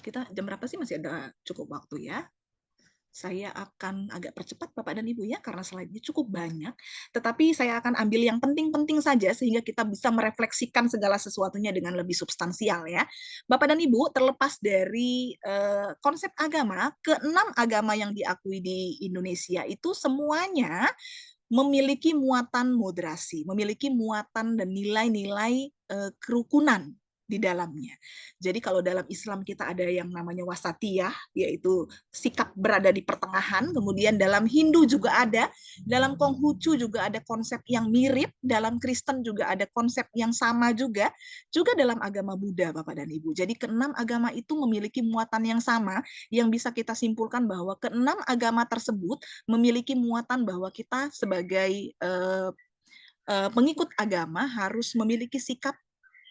kita jam berapa sih? Masih ada cukup waktu ya. Saya akan agak percepat Bapak dan Ibu ya, karena slide-nya cukup banyak. Tetapi saya akan ambil yang penting-penting saja, sehingga kita bisa merefleksikan segala sesuatunya dengan lebih substansial ya. Bapak dan Ibu, terlepas dari konsep agama, ke-6 agama yang diakui di Indonesia itu semuanya memiliki muatan moderasi, memiliki muatan dan nilai-nilai kerukunan di dalamnya. Jadi kalau dalam Islam kita ada yang namanya wasatiyah, yaitu sikap berada di pertengahan. Kemudian dalam Hindu juga ada, dalam Konghucu juga ada konsep yang mirip, dalam Kristen juga ada konsep yang sama juga dalam agama Buddha, Bapak dan Ibu. Jadi keenam agama itu memiliki muatan yang sama, yang bisa kita simpulkan bahwa keenam agama tersebut memiliki muatan bahwa kita sebagai pengikut agama harus memiliki sikap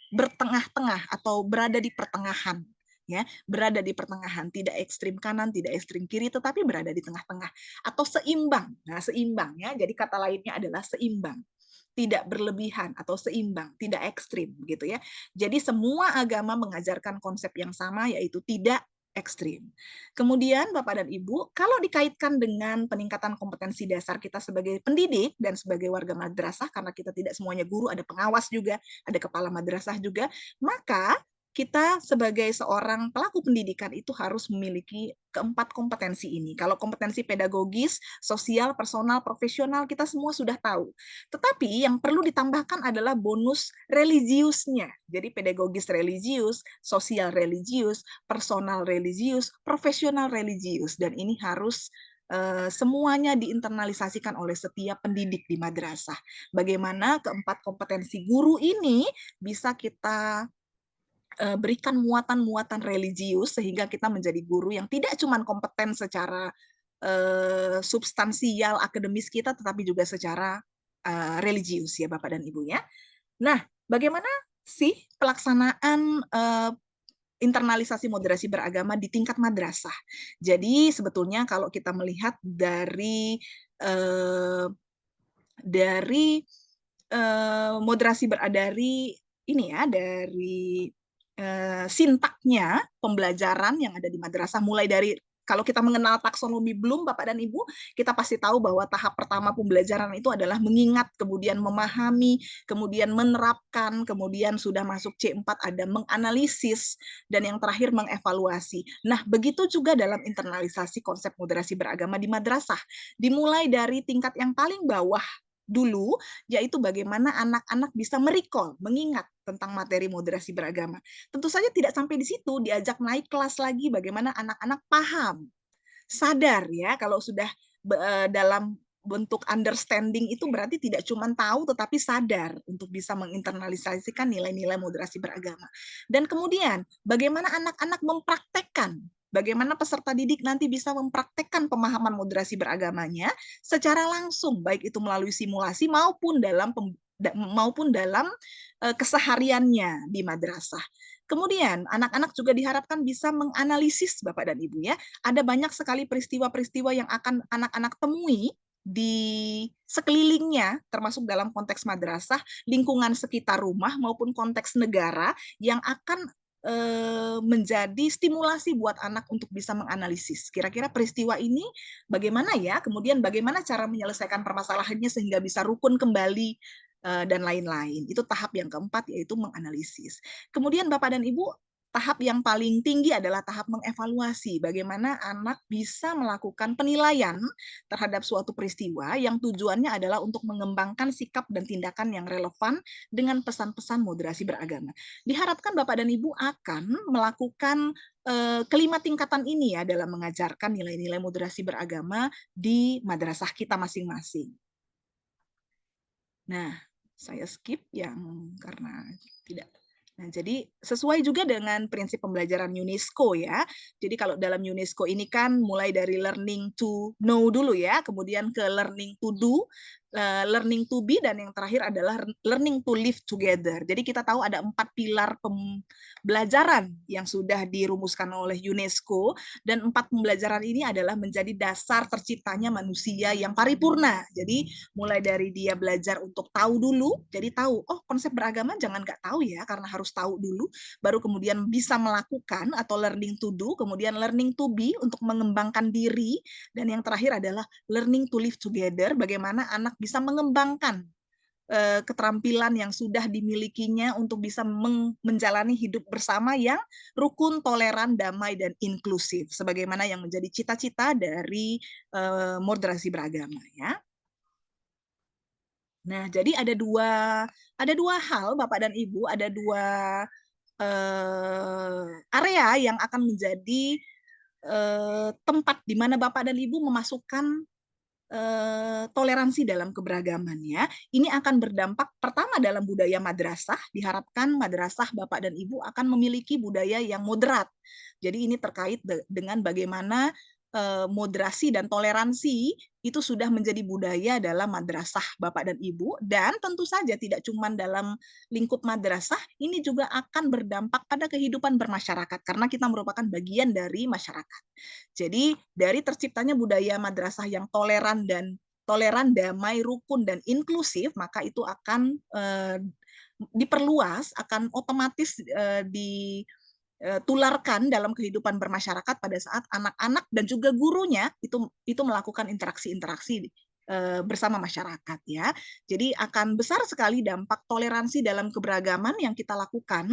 bertengah-tengah atau berada di pertengahan, ya, berada di pertengahan, tidak ekstrim kanan, tidak ekstrim kiri, tetapi berada di tengah-tengah atau seimbang. Nah, seimbang, ya. Jadi kata lainnya adalah seimbang, tidak berlebihan atau seimbang, tidak ekstrim, gitu ya. Jadi semua agama mengajarkan konsep yang sama, yaitu tidak ekstrim. Kemudian Bapak dan Ibu, kalau dikaitkan dengan peningkatan kompetensi dasar kita sebagai pendidik dan sebagai warga madrasah, karena kita tidak semuanya guru, ada pengawas juga, ada kepala madrasah juga, maka kita sebagai seorang pelaku pendidikan itu harus memiliki keempat kompetensi ini. Kalau kompetensi pedagogis, sosial, personal, profesional, kita semua sudah tahu. Tetapi yang perlu ditambahkan adalah bonus religiusnya. Jadi pedagogis religius, sosial religius, personal religius, profesional religius. Dan ini harus semuanya diinternalisasikan oleh setiap pendidik di madrasah. Bagaimana keempat kompetensi guru ini bisa kita berikan muatan-muatan religius sehingga kita menjadi guru yang tidak cuma kompeten secara substansial akademis kita, tetapi juga secara religius, ya Bapak dan Ibu, ya. Nah, bagaimana sih pelaksanaan internalisasi moderasi beragama di tingkat madrasah? Jadi sebetulnya kalau kita melihat dari moderasi dari ini ya, dari sintaknya pembelajaran yang ada di madrasah, mulai dari kalau kita mengenal taksonomi Bloom, Bapak dan Ibu, kita pasti tahu bahwa tahap pertama pembelajaran itu adalah mengingat, kemudian memahami, kemudian menerapkan, kemudian sudah masuk C4 ada menganalisis, dan yang terakhir mengevaluasi. Nah, begitu juga dalam internalisasi konsep moderasi beragama di madrasah. Dimulai dari tingkat yang paling bawah dulu, yaitu bagaimana anak-anak bisa merecall, mengingat tentang materi moderasi beragama. Tentu saja tidak sampai di situ, diajak naik kelas lagi bagaimana anak-anak paham, sadar, ya, kalau sudah dalam bentuk understanding itu berarti tidak cuma tahu tetapi sadar untuk bisa menginternalisasikan nilai-nilai moderasi beragama. Dan kemudian bagaimana anak-anak mempraktekkan, bagaimana peserta didik nanti bisa mempraktekkan pemahaman moderasi beragamanya secara langsung, baik itu melalui simulasi maupun dalam kesehariannya di madrasah. Kemudian anak-anak juga diharapkan bisa menganalisis, Bapak dan Ibu, ya. Ada banyak sekali peristiwa-peristiwa yang akan anak-anak temui di sekelilingnya, termasuk dalam konteks madrasah, lingkungan sekitar rumah maupun konteks negara yang akan menjadi stimulasi buat anak untuk bisa menganalisis. Kira-kira peristiwa ini bagaimana ya, kemudian bagaimana cara menyelesaikan permasalahannya sehingga bisa rukun kembali, dan lain-lain. Itu tahap yang keempat, yaitu menganalisis. Kemudian Bapak dan Ibu, tahap yang paling tinggi adalah tahap mengevaluasi. Bagaimana anak bisa melakukan penilaian terhadap suatu peristiwa yang tujuannya adalah untuk mengembangkan sikap dan tindakan yang relevan dengan pesan-pesan moderasi beragama. Diharapkan Bapak dan Ibu akan melakukan kelima tingkatan ini ya dalam mengajarkan nilai-nilai moderasi beragama di madrasah kita masing-masing. Nah, saya skip yang karena tidak. Nah, jadi sesuai juga dengan prinsip pembelajaran UNESCO ya. Jadi kalau dalam UNESCO ini kan mulai dari learning to know dulu ya, kemudian ke learning to do, learning to be, dan yang terakhir adalah learning to live together. Jadi kita tahu ada 4 pilar pembelajaran yang sudah dirumuskan oleh UNESCO, dan 4 pembelajaran ini adalah menjadi dasar terciptanya manusia yang paripurna. Jadi mulai dari dia belajar untuk tahu dulu, jadi tahu, oh konsep beragama jangan nggak tahu ya, karena harus tahu dulu, baru kemudian bisa melakukan atau learning to do, kemudian learning to be untuk mengembangkan diri, dan yang terakhir adalah learning to live together, bagaimana anak bisa mengembangkan keterampilan yang sudah dimilikinya untuk bisa menjalani hidup bersama yang rukun, toleran, damai, dan inklusif, sebagaimana yang menjadi cita-cita dari moderasi beragama ya. Nah, jadi ada dua hal Bapak dan Ibu, ada dua area yang akan menjadi tempat di mana Bapak dan Ibu memasukkan toleransi dalam keberagaman ya. Ini akan berdampak pertama dalam budaya madrasah. Diharapkan madrasah Bapak dan Ibu akan memiliki budaya yang moderat. Jadi ini terkait dengan bagaimana moderasi dan toleransi itu sudah menjadi budaya dalam madrasah Bapak dan Ibu, dan tentu saja tidak cuma dalam lingkup madrasah, ini juga akan berdampak pada kehidupan bermasyarakat karena kita merupakan bagian dari masyarakat. Jadi dari terciptanya budaya madrasah yang toleran, damai, rukun dan inklusif, maka itu akan diperluas, akan otomatis ditularkan dalam kehidupan bermasyarakat pada saat anak-anak dan juga gurunya itu melakukan interaksi-interaksi bersama masyarakat ya. Jadi akan besar sekali dampak toleransi dalam keberagaman yang kita lakukan,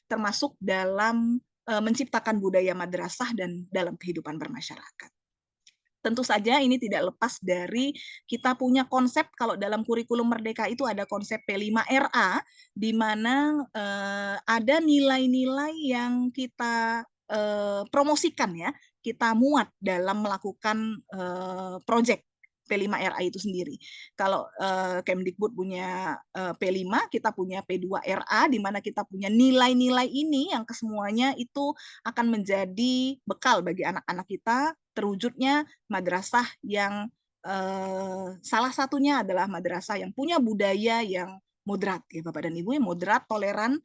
termasuk dalam menciptakan budaya madrasah dan dalam kehidupan bermasyarakat. Tentu saja ini tidak lepas dari kita punya konsep, kalau dalam kurikulum Merdeka itu ada konsep P5RA, di mana ada nilai-nilai yang kita promosikan ya, kita muat dalam melakukan proyek P5RA itu sendiri. Kalau Kemdikbud punya P5, kita punya P2RA, di mana kita punya nilai-nilai ini yang kesemuanya itu akan menjadi bekal bagi anak-anak kita terwujudnya madrasah yang salah satunya adalah madrasah yang punya budaya yang moderat ya Bapak dan Ibu, yang moderat, toleran,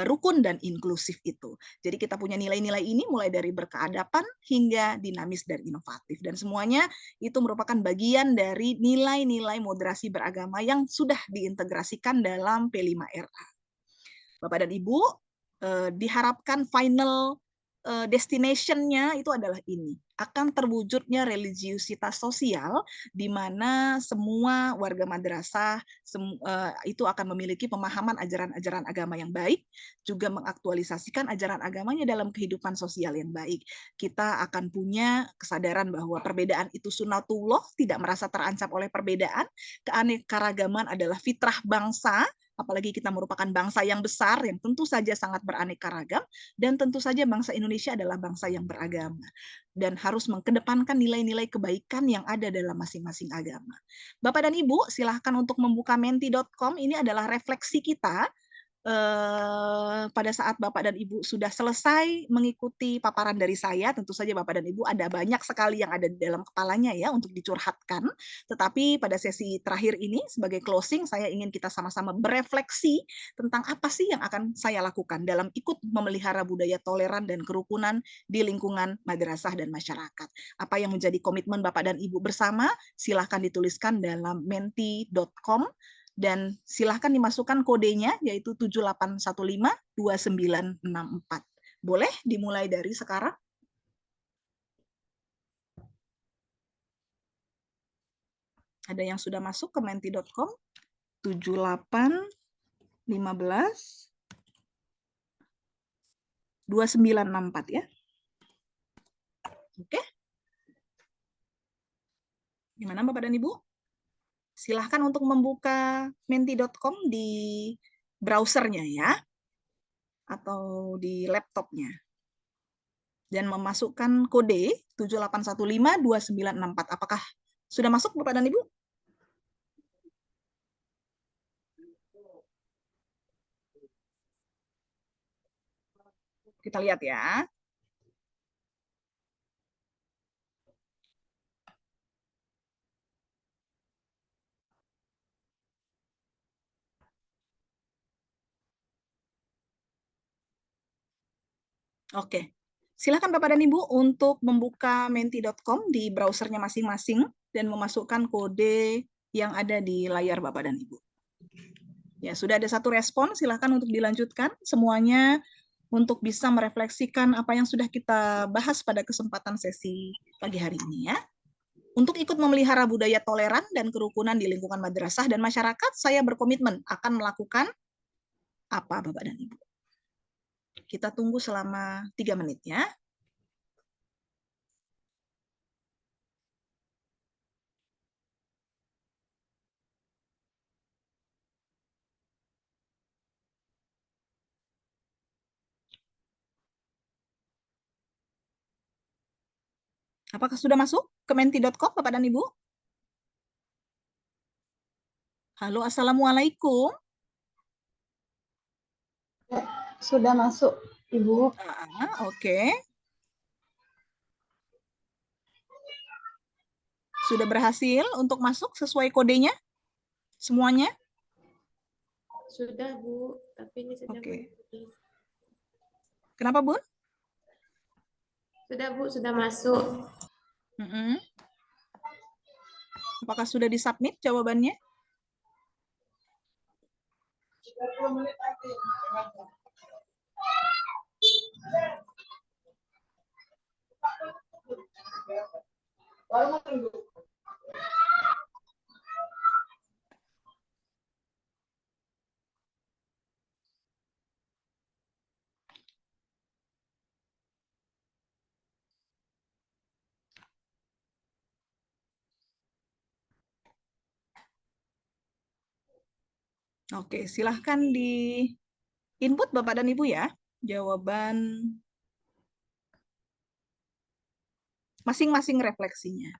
rukun dan inklusif itu. Jadi kita punya nilai-nilai ini mulai dari berkeadapan hingga dinamis dan inovatif, dan semuanya itu merupakan bagian dari nilai-nilai moderasi beragama yang sudah diintegrasikan dalam P5RA. Bapak dan Ibu, diharapkan final destination-nya itu adalah ini, akan terwujudnya religiusitas sosial di mana semua warga madrasah itu akan memiliki pemahaman ajaran-ajaran agama yang baik, juga mengaktualisasikan ajaran agamanya dalam kehidupan sosial yang baik. Kita akan punya kesadaran bahwa perbedaan itu sunatullah, tidak merasa terancam oleh perbedaan, keanekaragaman adalah fitrah bangsa, apalagi kita merupakan bangsa yang besar yang tentu saja sangat beraneka ragam, dan tentu saja bangsa Indonesia adalah bangsa yang beragama dan harus mengedepankan nilai-nilai kebaikan yang ada dalam masing-masing agama. Bapak dan Ibu, silahkan untuk membuka menti.com. Ini adalah refleksi kita pada saat Bapak dan Ibu sudah selesai mengikuti paparan dari saya. Tentu saja Bapak dan Ibu ada banyak sekali yang ada di dalam kepalanya ya untuk dicurhatkan. Tetapi pada sesi terakhir ini sebagai closing, saya ingin kita sama-sama berefleksi tentang apa sih yang akan saya lakukan dalam ikut memelihara budaya toleran dan kerukunan di lingkungan madrasah dan masyarakat. Apa yang menjadi komitmen Bapak dan Ibu bersama, silahkan dituliskan dalam menti.com. Dan silahkan dimasukkan kodenya, yaitu 78152964. Boleh dimulai dari sekarang? Ada yang sudah masuk ke menti.com? 78152964 ya. Oke. Gimana Bapak dan Ibu? Silahkan untuk membuka menti.com di browsernya ya, atau di laptopnya, dan memasukkan kode 78152964. Apakah sudah masuk Bapak dan Ibu? Kita lihat ya. Oke, silakan Bapak dan Ibu untuk membuka menti.com di browsernya masing-masing dan memasukkan kode yang ada di layar Bapak dan Ibu. Ya, sudah ada satu respon, silakan untuk dilanjutkan semuanya untuk bisa merefleksikan apa yang sudah kita bahas pada kesempatan sesi pagi hari ini ya. Untuk ikut memelihara budaya toleran dan kerukunan di lingkungan madrasah dan masyarakat, saya berkomitmen akan melakukan apa Bapak dan Ibu. Kita tunggu selama 3 menit ya. Apakah sudah masuk ke menti.com, Bapak dan Ibu? Halo, Assalamualaikum. Sudah masuk, Ibu. Oke. Sudah berhasil untuk masuk sesuai kodenya? Semuanya? Sudah, Bu. Tapi ini sedang menulis. Kenapa, Bun? Sudah, Bu. Sudah masuk. Apakah sudah disubmit jawabannya? Oke, silahkan di input Bapak dan Ibu ya, jawaban masing-masing refleksinya.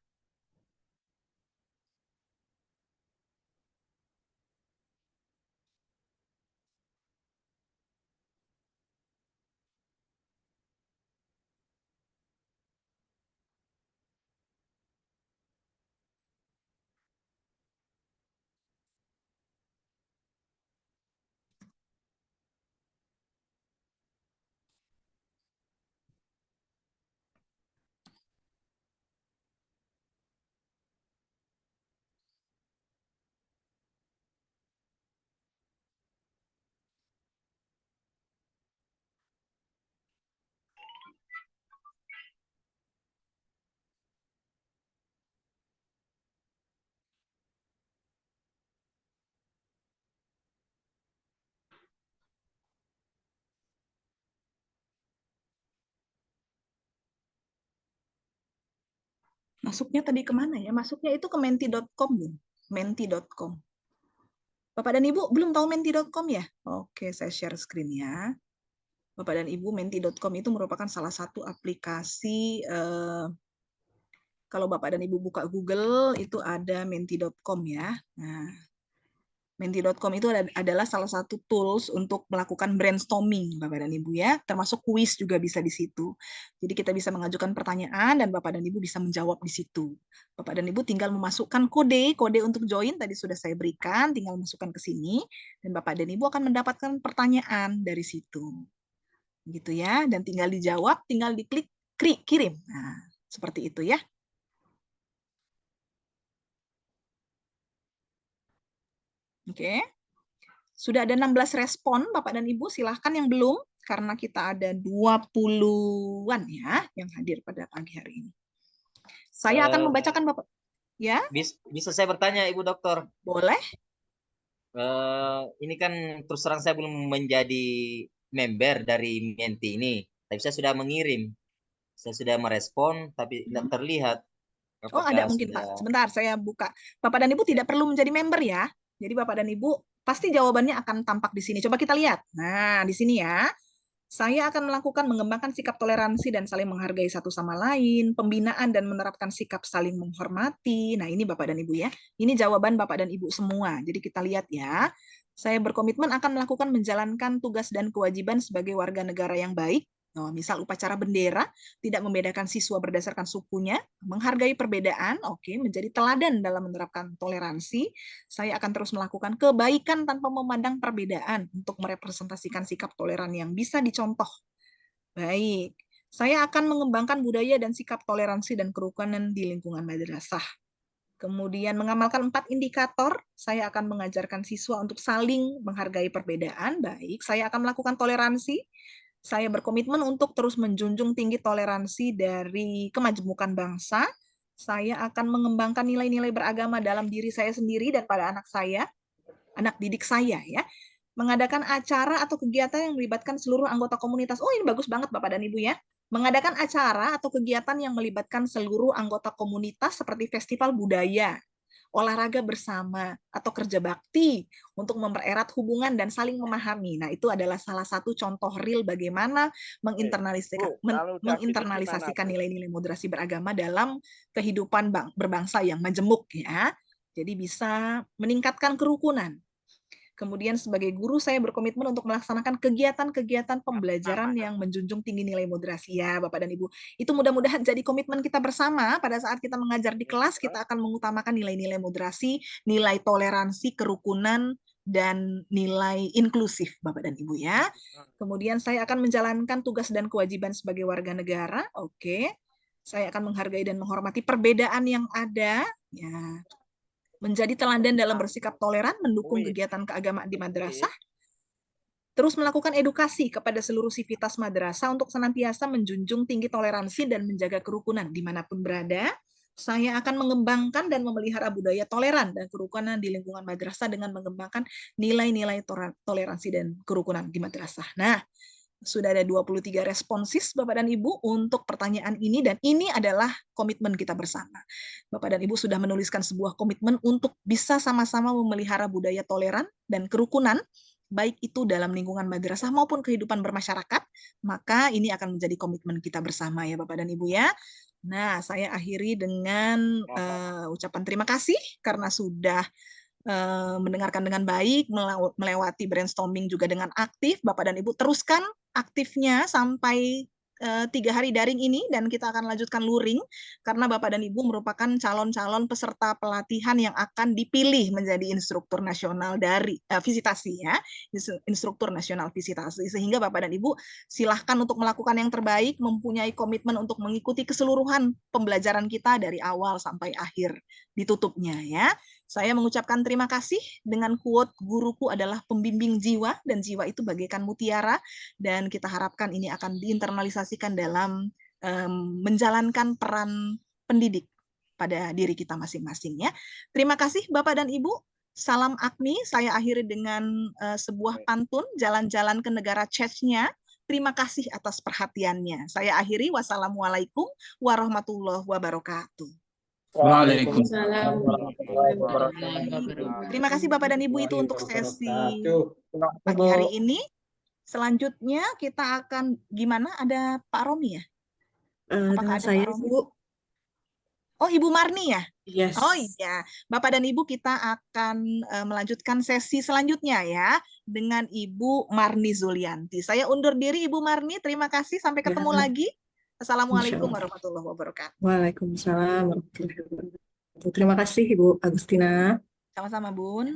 Masuknya tadi kemana ya? Masuknya itu ke menti.com, menti.com. Bapak dan Ibu belum tahu menti.com ya? Oke, saya share screen ya. Bapak dan Ibu, menti.com itu merupakan salah satu aplikasi, kalau Bapak dan Ibu buka Google, itu ada menti.com ya. Nah, menti.com itu adalah salah satu tools untuk melakukan brainstorming, Bapak dan Ibu ya, termasuk kuis juga bisa di situ. Jadi kita bisa mengajukan pertanyaan dan Bapak dan Ibu bisa menjawab di situ. Bapak dan Ibu tinggal memasukkan kode untuk join tadi sudah saya berikan, tinggal masukkan ke sini dan Bapak dan Ibu akan mendapatkan pertanyaan dari situ. Gitu ya, dan tinggal dijawab, tinggal diklik kirim. Nah, seperti itu ya. Oke. Sudah ada 16 respon, Bapak dan Ibu. Silahkan yang belum, karena kita ada 20-an ya yang hadir pada pagi hari ini. Saya akan membacakan, Bapak. Ya? Bisa saya bertanya, Ibu Dokter? Boleh. Ini kan terus terang saya belum menjadi member dari Menti ini. Tapi saya sudah mengirim. Saya sudah merespon, tapi tidak terlihat. Oh, ada mungkin, Pak. Sebentar, saya buka. Bapak dan Ibu tidak perlu menjadi member ya. Jadi Bapak dan Ibu pasti jawabannya akan tampak di sini. Coba kita lihat. Nah, di sini ya. Saya akan melakukan mengembangkan sikap toleransi dan saling menghargai satu sama lain, pembinaan dan menerapkan sikap saling menghormati. Nah, ini Bapak dan Ibu ya. Ini jawaban Bapak dan Ibu semua. Jadi kita lihat ya. Saya berkomitmen akan melakukan menjalankan tugas dan kewajiban sebagai warga negara yang baik. Misal upacara bendera, tidak membedakan siswa berdasarkan sukunya, menghargai perbedaan, menjadi teladan dalam menerapkan toleransi. Saya akan terus melakukan kebaikan tanpa memandang perbedaan untuk merepresentasikan sikap toleran yang bisa dicontoh. Baik, saya akan mengembangkan budaya dan sikap toleransi dan kerukunan di lingkungan madrasah. Kemudian mengamalkan 4 indikator, saya akan mengajarkan siswa untuk saling menghargai perbedaan. Baik, saya akan melakukan toleransi. Saya berkomitmen untuk terus menjunjung tinggi toleransi dari kemajemukan bangsa. Saya akan mengembangkan nilai-nilai beragama dalam diri saya sendiri dan pada anak saya, anak didik saya ya. Mengadakan acara atau kegiatan yang melibatkan seluruh anggota komunitas. Oh, ini bagus banget Bapak dan Ibu ya. Mengadakan acara atau kegiatan yang melibatkan seluruh anggota komunitas seperti festival budaya, olahraga bersama, atau kerja bakti untuk mempererat hubungan dan saling memahami. Nah, itu adalah salah satu contoh real bagaimana menginternalisasikan nilai-nilai moderasi beragama dalam kehidupan berbangsa yang majemuk ya. Jadi bisa meningkatkan kerukunan. Kemudian sebagai guru saya berkomitmen untuk melaksanakan kegiatan-kegiatan pembelajaran yang menjunjung tinggi nilai moderasi ya Bapak dan Ibu. Itu mudah-mudahan jadi komitmen kita bersama pada saat kita mengajar di kelas, kita akan mengutamakan nilai-nilai moderasi, nilai toleransi, kerukunan, dan nilai inklusif Bapak dan Ibu ya. Kemudian saya akan menjalankan tugas dan kewajiban sebagai warga negara. Oke. Saya akan menghargai dan menghormati perbedaan yang ada ya. Menjadi teladan dalam bersikap toleran, mendukung kegiatan keagamaan di madrasah, terus melakukan edukasi kepada seluruh sivitas madrasah untuk senantiasa menjunjung tinggi toleransi dan menjaga kerukunan dimanapun berada. Saya akan mengembangkan dan memelihara budaya toleran dan kerukunan di lingkungan madrasah dengan mengembangkan nilai-nilai toleransi dan kerukunan di madrasah. Nah, sudah ada 23 responsis Bapak dan Ibu untuk pertanyaan ini, dan ini adalah komitmen kita bersama. Bapak dan Ibu sudah menuliskan sebuah komitmen untuk bisa sama-sama memelihara budaya toleran dan kerukunan, baik itu dalam lingkungan madrasah maupun kehidupan bermasyarakat, maka ini akan menjadi komitmen kita bersama ya Bapak dan Ibu ya. Nah, saya akhiri dengan ucapan terima kasih karena sudah mendengarkan dengan baik, melewati brainstorming juga dengan aktif. Bapak dan Ibu teruskan aktifnya sampai 3 hari daring ini, dan kita akan lanjutkan luring karena Bapak dan Ibu merupakan calon-calon peserta pelatihan yang akan dipilih menjadi instruktur nasional dari visitasi ya, instruktur nasional visitasi, sehingga Bapak dan Ibu silahkan untuk melakukan yang terbaik, mempunyai komitmen untuk mengikuti keseluruhan pembelajaran kita dari awal sampai akhir ditutupnya ya. Saya mengucapkan terima kasih dengan quote guruku adalah pembimbing jiwa, dan jiwa itu bagaikan mutiara, dan kita harapkan ini akan diinternalisasikan dalam menjalankan peran pendidik pada diri kita masing-masing ya. Terima kasih Bapak dan Ibu. Salam AKMI. Saya akhiri dengan sebuah pantun, jalan-jalan ke negara Chechnya. Terima kasih atas perhatiannya. Saya akhiri. Wassalamualaikum warahmatullahi wabarakatuh. Waalaikumsalam. Terima kasih Bapak dan Ibu, itu untuk sesi pagi hari ini. Selanjutnya kita akan gimana? Ada Pak Romi ya? Apakah ada saya, Pak Romi? Bu. Oh, Ibu Marni ya? Yes. Oh iya, Bapak dan Ibu kita akan melanjutkan sesi selanjutnya ya dengan Ibu Marni Zulianti. Saya undur diri Ibu Marni, terima kasih, sampai ketemu lagi. Assalamualaikum warahmatullahi wabarakatuh. Waalaikumsalam warahmatullahi wabarakatuh. Terima kasih Ibu Agustina. Sama-sama Bun.